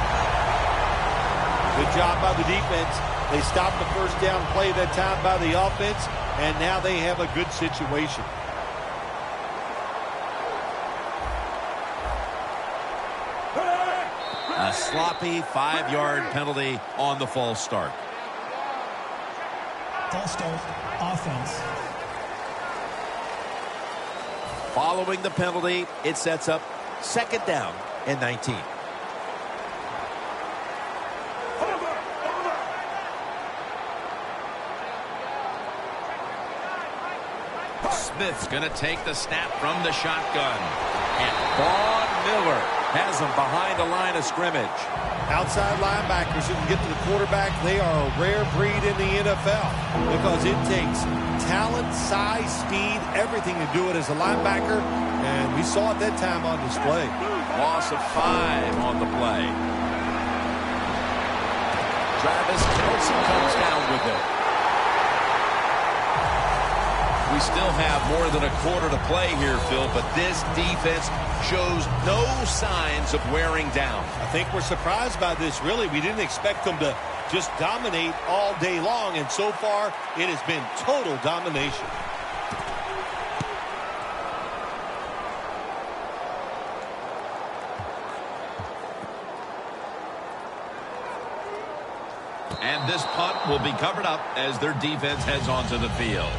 Good job by the defense. They stopped the first down play that time by the offense, and now they have a good situation. A sloppy 5-yard penalty on the false start. False start, offense. Following the penalty, it sets up second down and 19. Smith's going to take the snap from the shotgun. And Vaughn Miller has them behind the line of scrimmage. Outside linebackers who can get to the quarterback, they are a rare breed in the NFL because it takes talent, size, speed, everything to do it as a linebacker, and we saw it that time on display. Loss of 5 on the play. Travis Kelce comes down with it. We still have more than a quarter to play here, Phil, but this defense shows no signs of wearing down. I think we're surprised by this, really. We didn't expect them to just dominate all day long, and so far it has been total domination. And this punt will be covered up as their defense heads onto the field.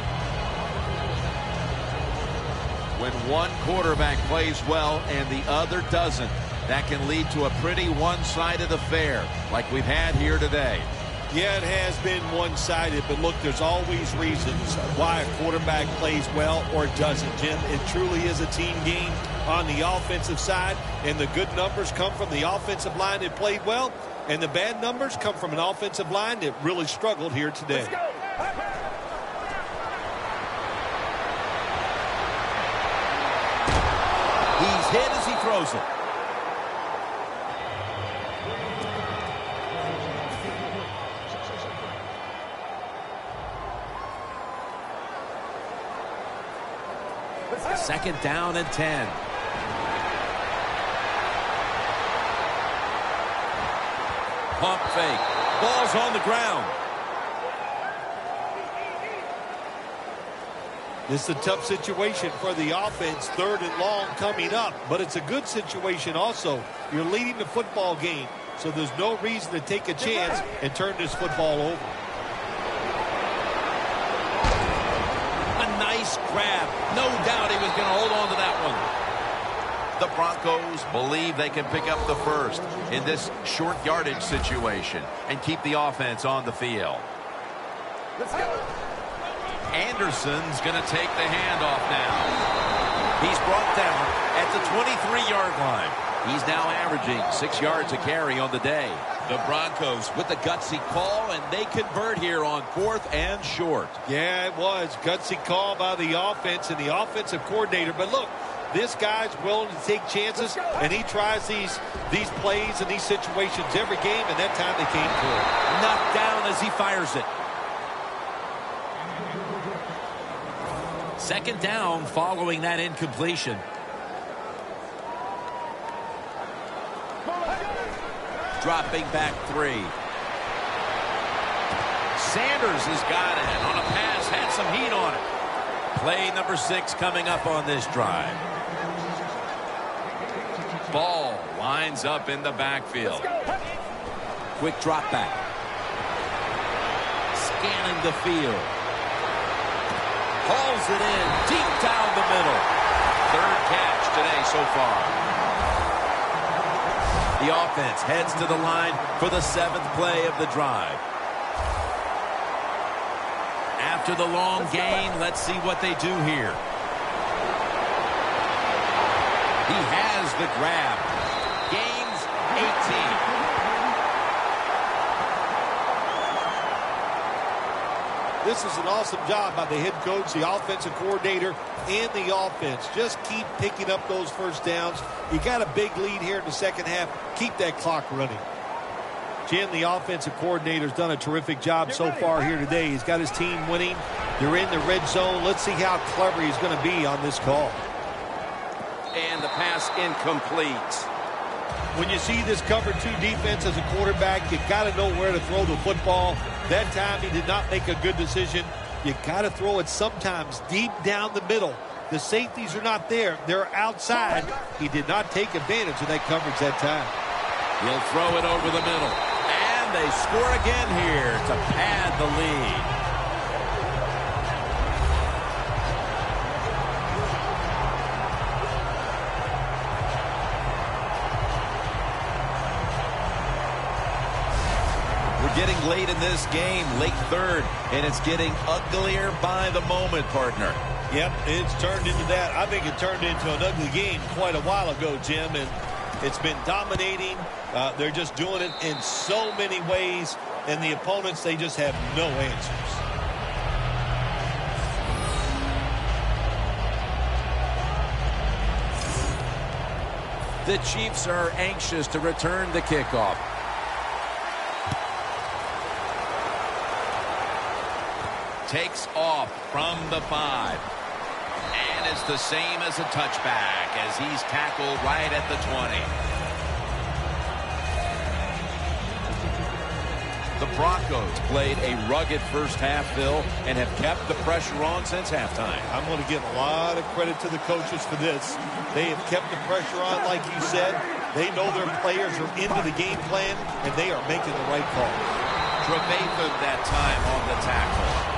When one quarterback plays well and the other doesn't, that can lead to a pretty one-sided affair like we've had here today. Yeah, it has been one-sided, but look, there's always reasons why a quarterback plays well or doesn't, Jim. It truly is a team game on the offensive side, and the good numbers come from the offensive line that played well, and the bad numbers come from an offensive line that really struggled here today. Let's go. He's hit as he throws it. Second down and 10. Pump fake. Ball's on the ground. This is a tough situation for the offense, 3rd and long coming up, but it's a good situation also. You're leading the football game, so there's no reason to take a chance and turn this football over. A nice grab. No doubt he was going to hold on to that one. The Broncos believe they can pick up the first in this short yardage situation and keep the offense on the field. Let's go. Anderson's going to take the handoff now. He's brought down at the 23-yard line. He's now averaging 6 yards a carry on the day. The Broncos with the gutsy call, and they convert here on 4th and short. Yeah, it was. Gutsy call by the offense and the offensive coordinator. But look, this guy's willing to take chances, and he tries these plays and these situations every game, and that time they came through. Knocked down as he fires it. Second down following that incompletion. Dropping back 3. Sanders has got it on a pass, had some heat on it. Play number 6 coming up on this drive. Ball lines up in the backfield. Quick drop back. Scanning the field. Hauls it in deep down the middle. 3rd catch today so far. The offense heads to the line for the 7th play of the drive. After the long gain, let's see what they do here. He has the grab. Gains 18. This is an awesome job by the head coach, the offensive coordinator, and the offense. Just keep picking up those first downs. You got a big lead here in the second half. Keep that clock running. Jim, the offensive coordinator's done a terrific job so far here today. He's got his team winning. They're in the red zone. Let's see how clever he's going to be on this call. And the pass incomplete. When you see this cover 2 defense as a quarterback, you got to know where to throw the football. That time he did not make a good decision. You got to throw it sometimes deep down the middle. The safeties are not there. They're outside. He did not take advantage of that coverage that time. He'll throw it over the middle. And they score again here to pad the lead. Getting late in this game, late 3rd, and it's getting uglier by the moment, partner. Yep, it's turned into that. I think it turned into an ugly game quite a while ago, Jim, and It's been dominating. They're just doing it in so many ways, and the opponents, they just have no answers. The Chiefs are anxious to return the kickoff. Takes off from the 5. And it's the same as a touchback as he's tackled right at the 20. The Broncos played a rugged first half, Phil, and have kept the pressure on since halftime. I'm going to give a lot of credit to the coaches for this. They have kept the pressure on, like you said. They know their players are into the game plan, and they are making the right call. Trevathan that time on the tackle.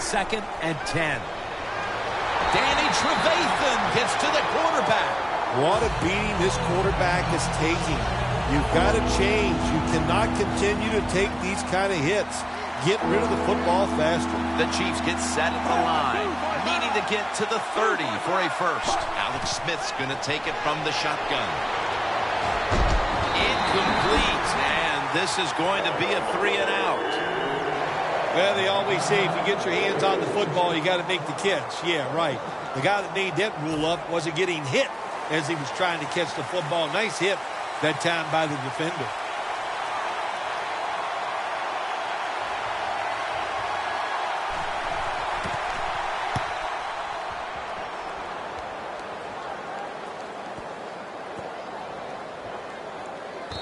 Second and 10. Danny Trevathan gets to the quarterback. What a beating this quarterback is taking. You've got to change. You cannot continue to take these kind of hits. Get rid of the football faster. The Chiefs get set at the line, needing to get to the 30 for a first. Alex Smith's going to take it from the shotgun. Incomplete, and this is going to be a 3-and-out. Well, they always say if you get your hands on the football, you got to make the catch. Yeah, right. The guy that made that rule up wasn't getting hit as he was trying to catch the football. Nice hit that time by the defender.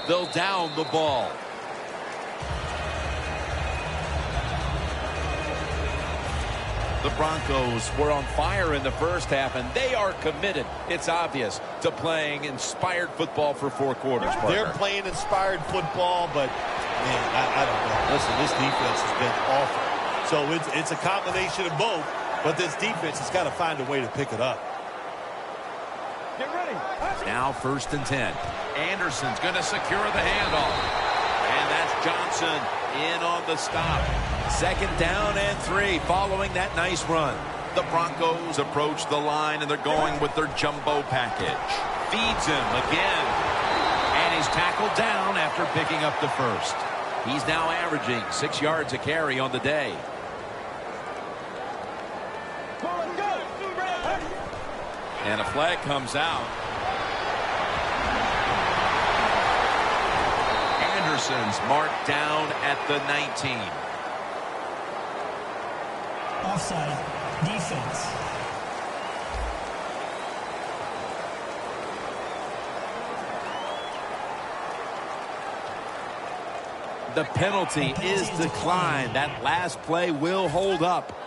They'll down the ball. The Broncos were on fire in the first half, and they are committed, it's obvious, to playing inspired football for 4 quarters, partner. They're playing inspired football, but, man, I don't know. Listen, this defense has been awful. So it's a combination of both, but this defense has got to find a way to pick it up. Get ready. Now 1st and 10. Anderson's going to secure the handoff. And that's Johnson in on the stop. 2nd down and 3 following that nice run. The Broncos approach the line, and they're going with their jumbo package. Feeds him again. And he's tackled down after picking up the first. He's now averaging 6 yards a carry on the day. And a flag comes out. Anderson's marked down at the 19. Offside. Defense. The penalty is declined. That last play will hold up.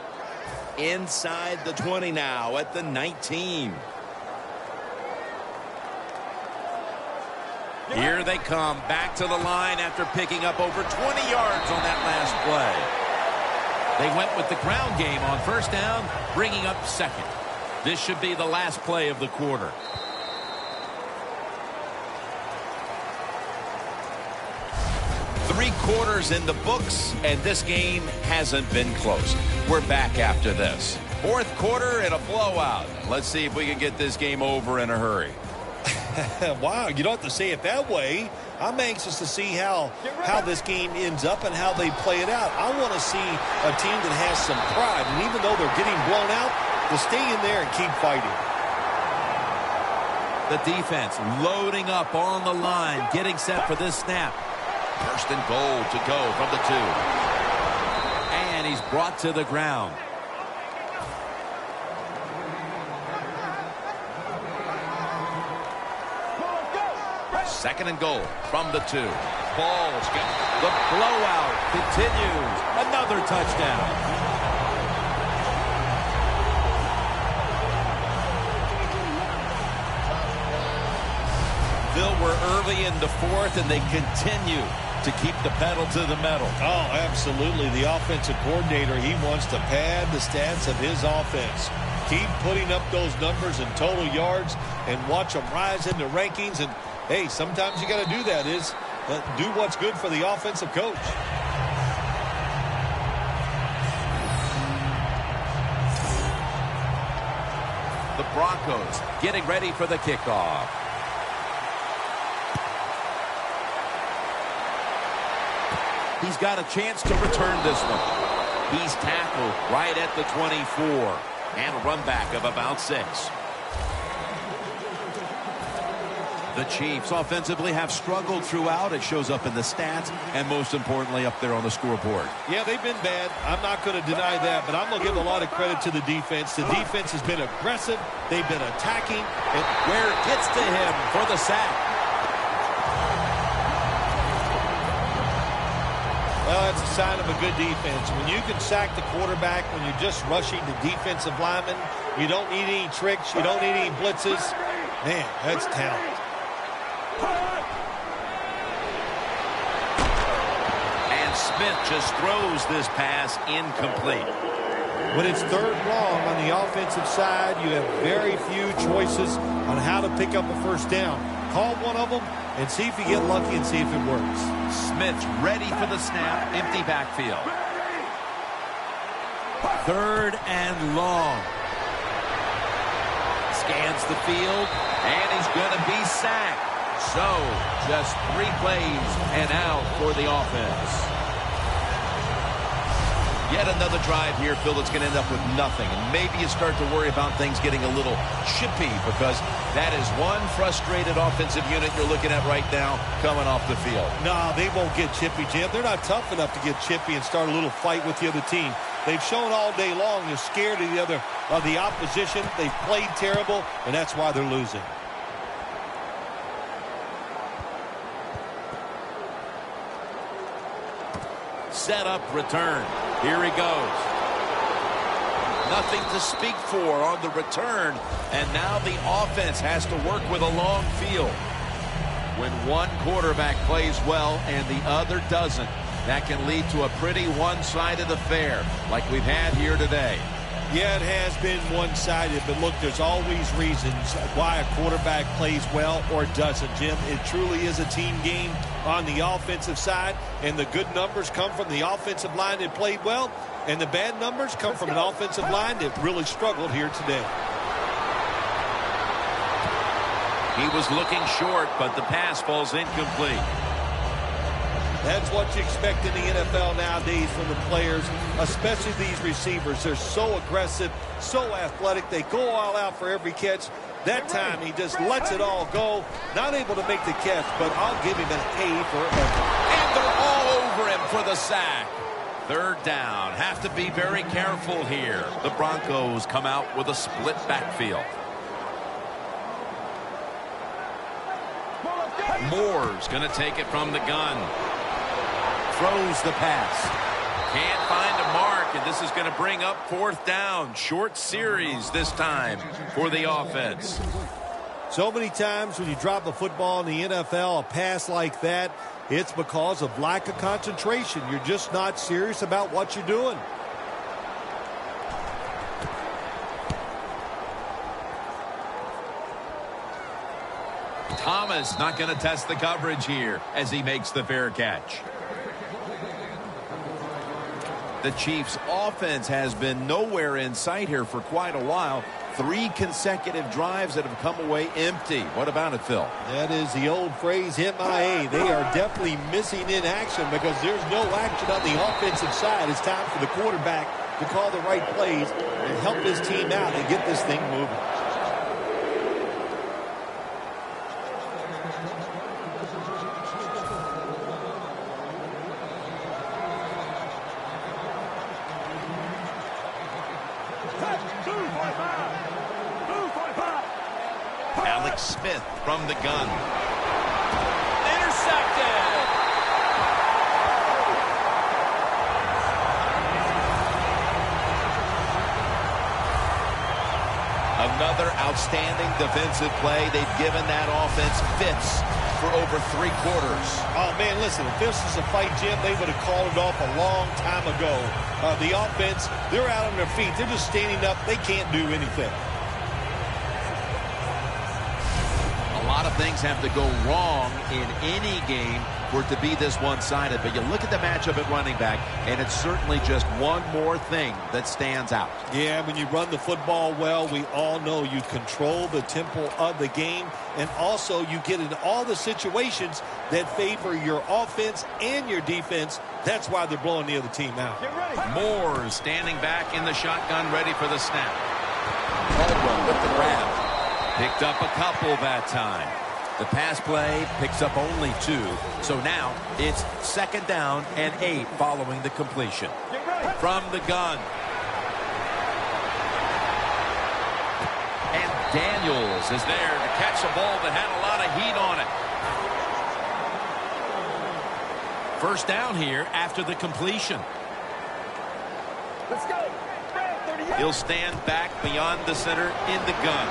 Inside the 20 now at the 19. Here they come back to the line after picking up over 20 yards on that last play. They went with the ground game on 1st down, bringing up 2nd. This should be the last play of the quarter. Three quarters in the books, and this game hasn't been close. We're back after this. 4th quarter and a blowout. Let's see if we can get this game over in a hurry. Wow, you don't have to say it that way. I'm anxious to see how this game ends up and how they play it out. I want to see a team that has some pride, and even though they're getting blown out, to stay in there and keep fighting. The defense loading up on the line, getting set for this snap. 1st and goal to go from the 2. And he's brought to the ground. Second and goal from the 2. Ball's got the blowout continues. Another touchdown. Phil, we're early in the 4th, and they continue to keep the pedal to the metal. Oh, absolutely. The offensive coordinator, he wants to pad the stats of his offense. Keep putting up those numbers in total yards and watch them rise in the rankings. And, hey, sometimes you got to do that is do what's good for the offensive coach. The Broncos getting ready for the kickoff. He's got a chance to return this one. He's tackled right at the 24. And a run back of about 6. The Chiefs offensively have struggled throughout. It shows up in the stats and most importantly up there on the scoreboard. Yeah, they've been bad. I'm not going to deny that, but I'm going to give a lot of credit to the defense. The defense has been aggressive. They've been attacking. And where it gets to him for the sack. Well, that's a sign of a good defense. When you can sack the quarterback, when you're just rushing the defensive lineman, you don't need any tricks, you don't need any blitzes. Man, that's talent. And Smith just throws this pass incomplete. When it's third long on the offensive side, you have very few choices on how to pick up a first down. Call one of them and see if you get lucky and see if it works. Smith's ready for the snap. Empty backfield. 3rd and long. Scans the field, and he's going to be sacked. So, just 3 plays and out for the offense. Yet another drive here, Phil, that's going to end up with nothing. And maybe you start to worry about things getting a little chippy because that is one frustrated offensive unit you're looking at right now coming off the field. No, they won't get chippy, Jim. They're not tough enough to get chippy and start a little fight with the other team. They've shown all day long they're scared of the opposition. They've played terrible, and that's why they're losing. Set up, return. Here he goes. Nothing to speak for on the return, and now the offense has to work with a long field. When one quarterback plays well and the other doesn't, that can lead to a pretty one-sided affair like we've had here today. Yeah, it has been one-sided, but look, there's always reasons why a quarterback plays well or doesn't, Jim. It truly is a team game on the offensive side, and the good numbers come from the offensive line that played well, and the bad numbers come from an offensive line that really struggled here today. He was looking short, but the pass falls incomplete. That's what you expect in the NFL nowadays from the players, especially these receivers. They're so aggressive, so athletic. They go all out for every catch. That time, he just lets it all go. Not able to make the catch, but I'll give him an A for effort. And they're all over him for the sack. 3rd down. Have to be very careful here. The Broncos come out with a split backfield. Moore's going to take it from the gun. Throws the pass. Can't find a mark, and this is going to bring up 4th down. Short series this time for the offense. So many times when you drop a football in the NFL, a pass like that, it's because of lack of concentration. You're just not serious about what you're doing. Thomas not going to test the coverage here as he makes the fair catch. The Chiefs' offense has been nowhere in sight here for quite a while. 3 consecutive drives that have come away empty. What about it, Phil? That is the old phrase, MIA. They are definitely missing in action because there's no action on the offensive side. It's time for the quarterback to call the right plays and help his team out and get this thing moving. Smith from the gun. Intercepted. Another outstanding defensive play. They've given that offense fits for over 3 quarters. Oh, man, listen, if this is a fight, Jim, they would have called it off a long time ago. The offense, they're out on their feet. They're just standing up. They can't do anything. A lot of things have to go wrong in any game for it to be this one-sided. But you look at the matchup at running back, and it's certainly just one more thing that stands out. Yeah, when you run the football well, we all know you control the tempo of the game, and also you get into all the situations that favor your offense and your defense. That's why they're blowing the other team out. Moore standing back in the shotgun, ready for the snap. Caldwell with the grab. Picked up a couple that time. The pass play picks up only 2. So now it's 2nd down and 8 following the completion. From the gun. And Daniels is there to catch a ball that had a lot of heat on it. First down here after the completion. Let's go. He'll stand back beyond the center in the gun.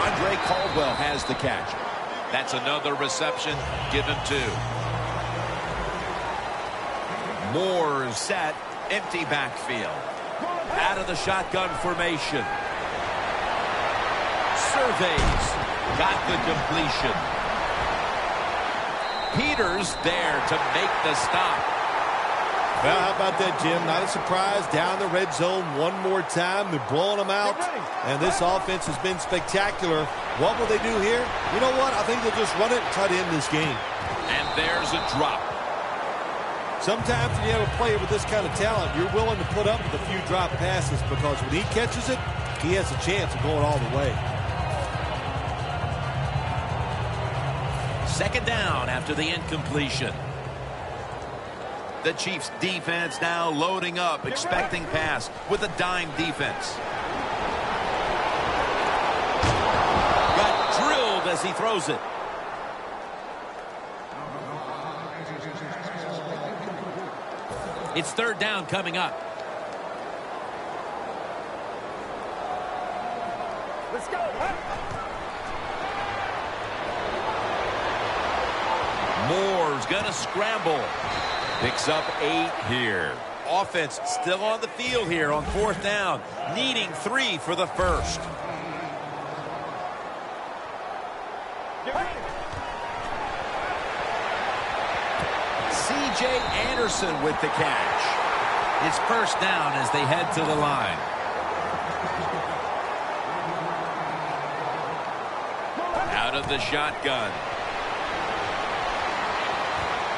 Andre Caldwell has the catch. That's another reception. Give him 2. Moore set. Empty backfield. Out of the shotgun formation. Surveys. Got the completion. Peters there to make the stop. Well, how about that, Jim? Not a surprise. Down the red zone one more time. They're blowing them out. And this offense has been spectacular. What will they do here? You know what? I think they'll just run it and try to end this game. And there's a drop. Sometimes when you have a player with this kind of talent, you're willing to put up with a few drop passes because when he catches it, he has a chance of going all the way. 2nd down after the incompletion. The Chiefs defense now loading up, expecting pass with a dime defense. Got drilled as he throws it. It's 3rd down coming up. Let's go. Moore's gonna scramble. Picks up 8 here. Offense still on the field here on 4th down. Needing 3 for the first. C.J. Anderson with the catch. It's 1st down as they head to the line. Out of the shotgun.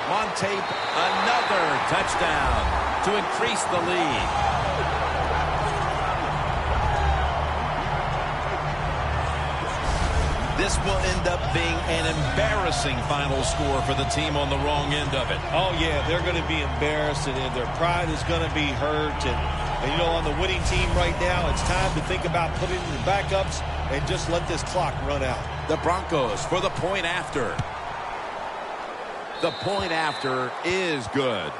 On tape, another touchdown to increase the lead. This will end up being an embarrassing final score for the team on the wrong end of it. Oh, yeah, they're going to be embarrassed, and their pride is going to be hurt. And, you know, on the winning team right now, it's time to think about putting in the backups and just let this clock run out. The Broncos for the point after. The point after is good.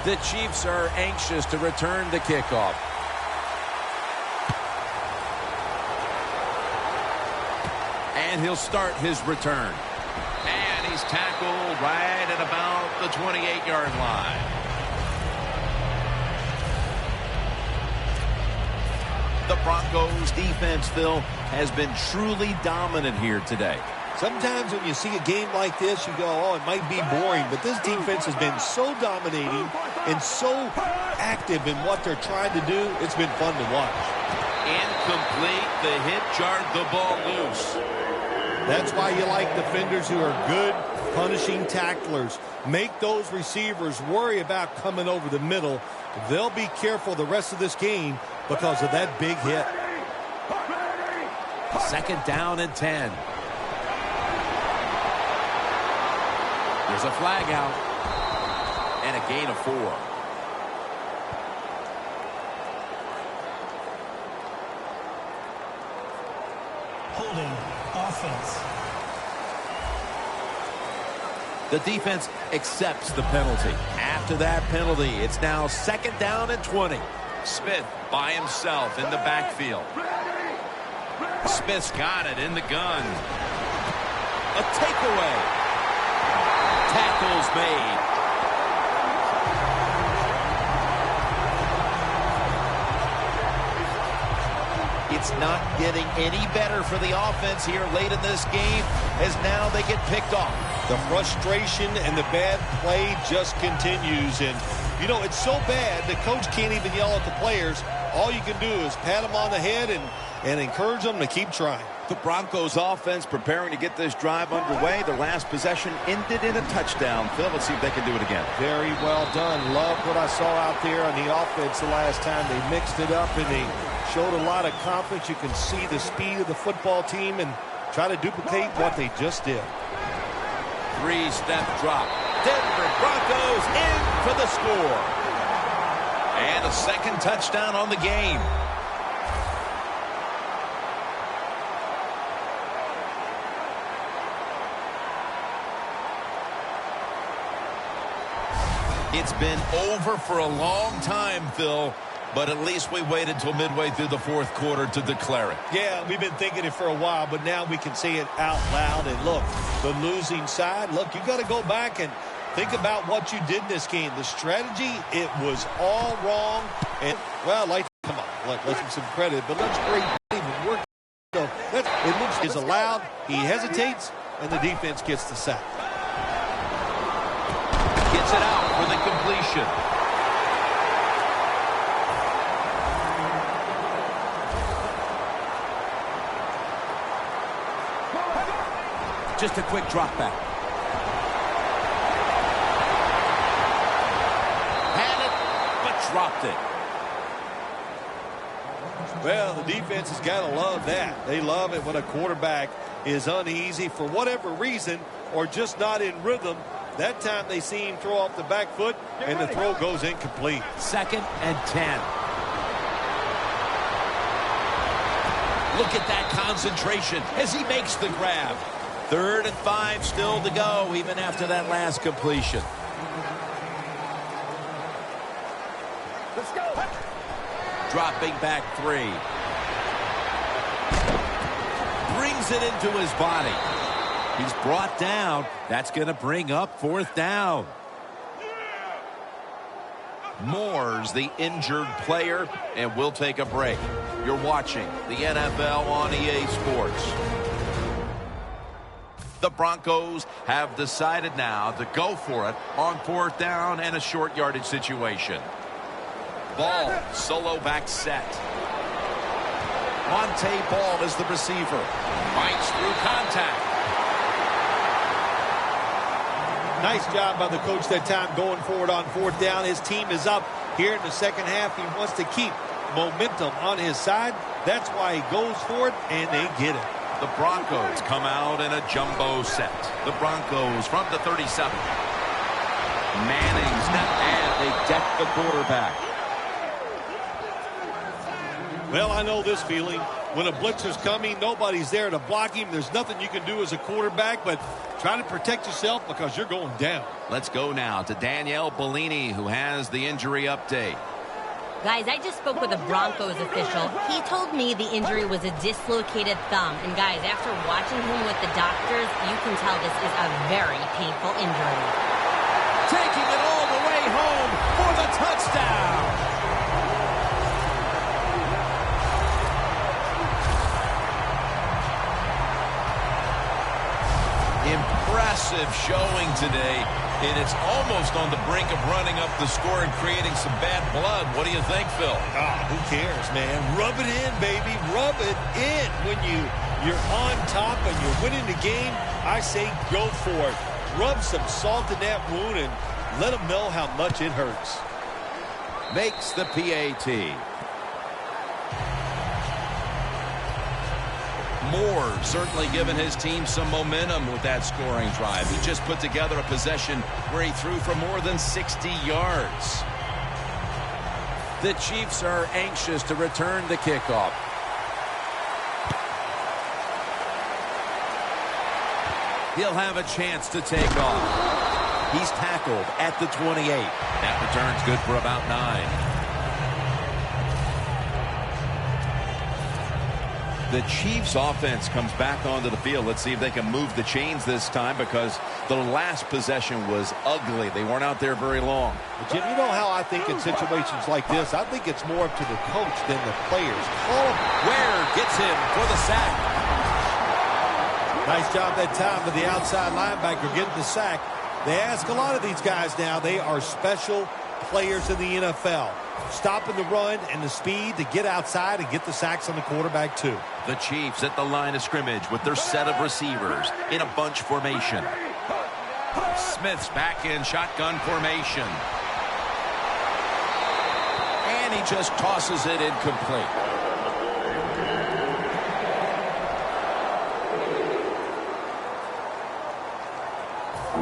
The Chiefs are anxious to return the kickoff. And he'll start his return. And he's tackled right at about the 28-yard line. The Broncos defense, Phil, has been truly dominant here today. Sometimes when you see a game like this, you go, oh, it might be boring. But this defense has been so dominating and so active in what they're trying to do. It's been fun to watch. Incomplete. The hit jarred the ball loose. That's why you like defenders who are good, punishing tacklers. Make those receivers worry about coming over the middle. They'll be careful the rest of this game because of that big hit. 2nd down and 10. There's a flag out. And a gain of 4. Holding offense. The defense accepts the penalty. After that penalty, it's now 2nd down and 20. Smith by himself in the backfield. Smith's got it in the gun. A takeaway. Tackles made. It's not getting any better for the offense here late in this game as now they get picked off. The frustration and the bad play just continues. And, you know, it's so bad the coach can't even yell at the players. All you can do is pat them on the head and encourage them to keep trying. The Broncos offense preparing to get this drive underway. Their last possession ended in a touchdown. Phil, let's see if they can do it again. Very well done. Love what I saw out there on the offense the last time. They mixed it up and they showed a lot of confidence. You can see the speed of the football team and try to duplicate what they just did. 3-step drop. Denver Broncos in for the score. And a second touchdown on the game. It's been over for a long time, Phil, but at least we waited till midway through the 4th quarter to declare it. Yeah, we've been thinking it for a while, but now we can say it out loud. And look, the losing side, look, you got to go back and think about what you did in this game. The strategy, it was all wrong. And, well, like, come on, let's give some credit, but let's break even work. So it looks is allowed. He hesitates, and the defense gets the sack. Gets it out for the completion. Just a quick drop back. Had it, but dropped it. Well, the defense has got to love that. They love it when a quarterback is uneasy for whatever reason or just not in rhythm. That time they see him throw off the back foot, and the throw goes incomplete. 2nd and 10. Look at that concentration as he makes the grab. 3rd and 5 still to go, even after that last completion. Let's go. Dropping back 3. Brings it into his body. He's brought down. That's going to bring up 4th down. Moore's the injured player, and we'll take a break. You're watching the NFL on EA Sports. The Broncos have decided now to go for it on 4th down and a short yardage situation. Ball, solo back set. Monte Ball is the receiver. Fights through contact. Nice job by the coach that time going forward on 4th down. His team is up here in the second half. He wants to keep momentum on his side. That's why he goes for it, and they get it. The Broncos come out in a jumbo set. The Broncos from the 37. Manning's net, and they deck the quarterback. Well, I know this feeling. When a blitzer's coming, nobody's there to block him. There's nothing you can do as a quarterback, but try to protect yourself because you're going down. Let's go now to Danielle Bellini, who has the injury update. Guys, I just spoke with a Broncos official. He told me the injury was a dislocated thumb. And guys, after watching him with the doctors, you can tell this is a very painful injury. Taking it all the way home for the touchdown. Impressive showing today, and it's almost on the brink of running up the score and creating some bad blood. What do you think, Phil? Who cares, man? Rub it in, baby. Rub it in. When you're on top and you're winning the game, I say go for it. Rub some salt in that wound and let them know how much it hurts. Makes the PAT. Moore certainly given his team some momentum with that scoring drive. He just put together a possession where he threw for more than 60 yards. The Chiefs are anxious to return the kickoff. He'll have a chance to take off. He's tackled at the 28. That return's good for about 9. The Chiefs offense comes back onto the field. Let's see if they can move the chains this time, because the last possession was ugly. They weren't out there very long. But Jim, you know how I think in situations like this, I think it's more up to the coach than the players. Ware gets him for the sack. Nice job that time with the outside linebacker getting the sack. They ask a lot of these guys now. They are special players in the NFL. Stopping the run and the speed to get outside and get the sacks on the quarterback too. The Chiefs at the line of scrimmage with their set of receivers in a bunch formation. Smith's back in shotgun formation. And he just tosses it incomplete.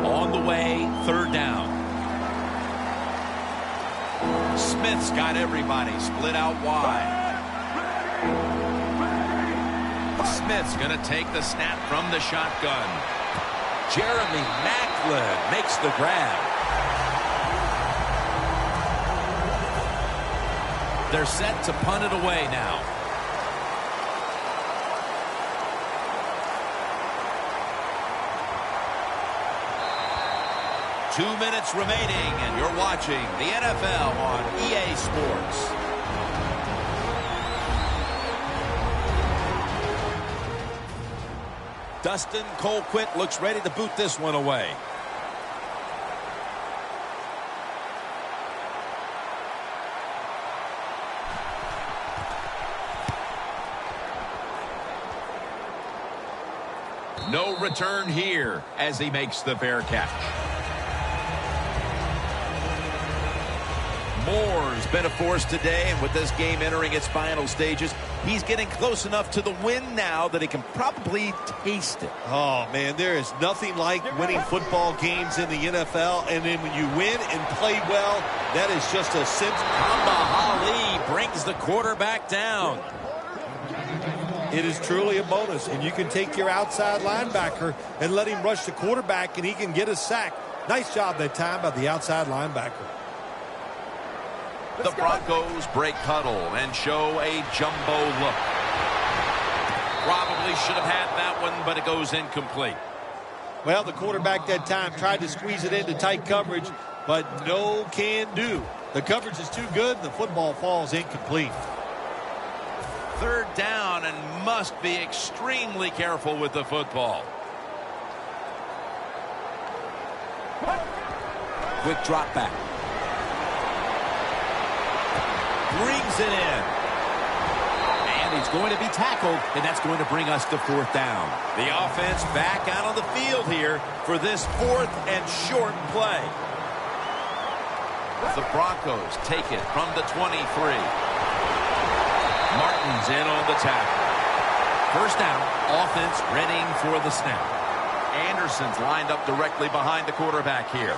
On the way, 3rd down. Smith's got everybody split out wide. Smith's going to take the snap from the shotgun. Jeremy Maclin makes the grab. They're set to punt it away now. Two minutes remaining, and you're watching the NFL on EA Sports. Dustin Colquitt looks ready to boot this one away. No return here as he makes the fair catch. Moore's been a force today, and with this game entering its final stages, he's getting close enough to the win now that he can probably taste it. Oh, man, there is nothing like winning football games in the NFL, and then when you win and play well, that is just a sense. Kamba Ali brings the quarterback down. It is truly a bonus, and you can take your outside linebacker and let him rush the quarterback, and he can get a sack. Nice job that time by the outside linebacker. The Broncos break huddle and show a jumbo look. Probably should have had that one, but it goes incomplete. Well, the quarterback that time tried to squeeze it into tight coverage, but no can do. The coverage is too good, and the football falls incomplete. 3rd down, and must be extremely careful with the football. Quick drop back. Brings it in. And he's going to be tackled, and that's going to bring us to 4th down. The offense back out on the field here for this 4th and short play. The Broncos take it from the 23. Martin's in on the tackle. 1st down, offense readying for the snap. Anderson's lined up directly behind the quarterback here.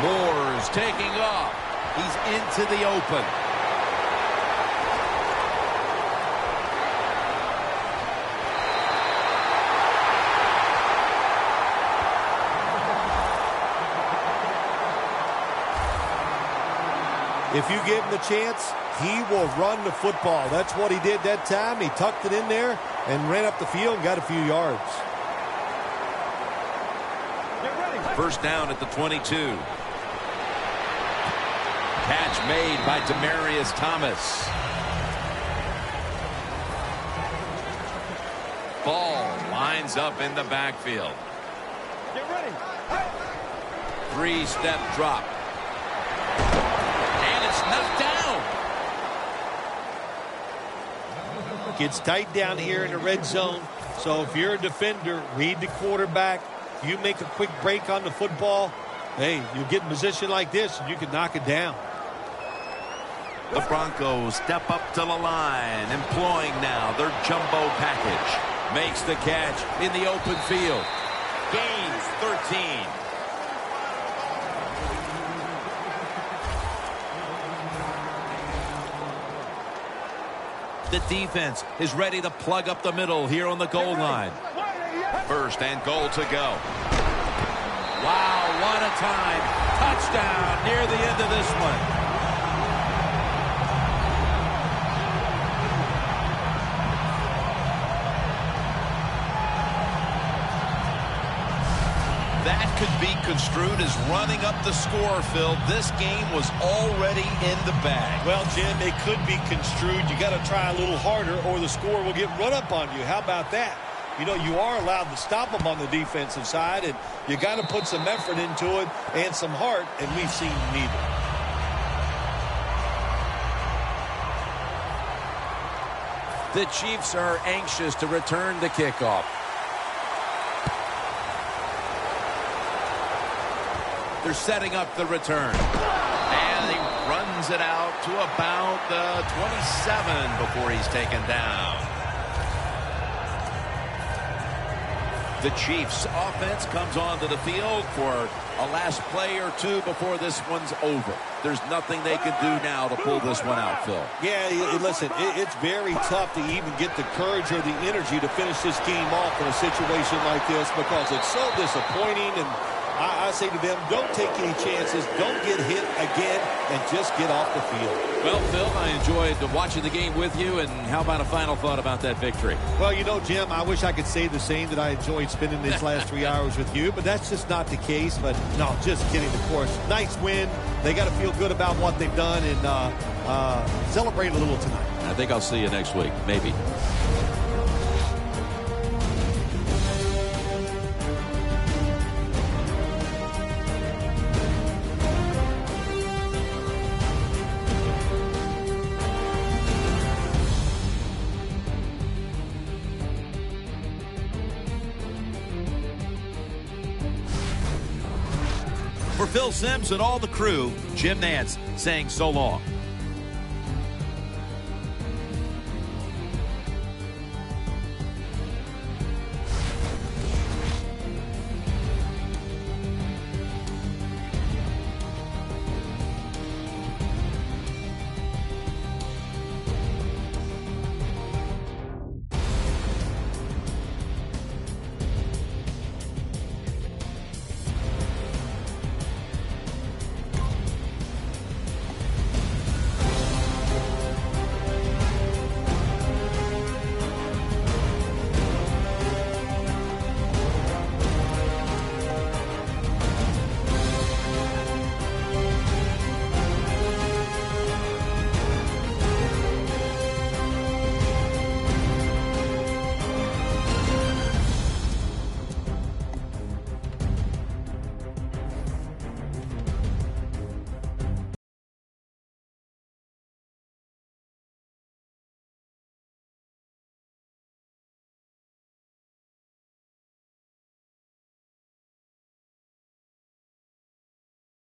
Moore's taking off. He's into the open. If you give him the chance, he will run the football. That's what he did that time. He tucked it in there and ran up the field and got a few yards. 1st down at the 22. Catch made by Demaryius Thomas. Ball lines up in the backfield. Get ready. 3-step drop. And it's knocked down. Gets tight down here in the red zone. So if you're a defender, read the quarterback. You make a quick break on the football. Hey, you get in position like this, and you can knock it down. The Broncos step up to the line, employing now their jumbo package. Makes the catch in the open field. Gains 13. The defense is ready to plug up the middle here on the goal line. First and goal to go. Wow, what a time. Touchdown near the end of this one. That could be construed as running up the score, Phil. This game was already in the bag. Well, Jim, it could be construed. You got to try a little harder or the score will get run up on you. How about that? You know, you are allowed to stop them on the defensive side, and you got to put some effort into it and some heart, and we've seen neither. The Chiefs are anxious to return the kickoff. They're setting up the return. And he runs it out to about the 27 before he's taken down. The Chiefs offense comes onto the field for a last play or two before this one's over. There's nothing they can do now to pull this one out, Phil. Yeah, listen, it's very tough to even get the courage or the energy to finish this game off in a situation like this because it's so disappointing. And I say to them, don't take any chances, don't get hit again, and just get off the field. Well, Phil, I enjoyed watching the game with you, and how about a final thought about that victory? Well, you know, Jim, I wish I could say the same, that I enjoyed spending these last 3 hours with you, but that's just not the case. But, no, just kidding, of course. Nice win. They got to feel good about what they've done and celebrate a little tonight. I think I'll see you next week, maybe. For Phil Simms and all the crew, Jim Nantz saying so long.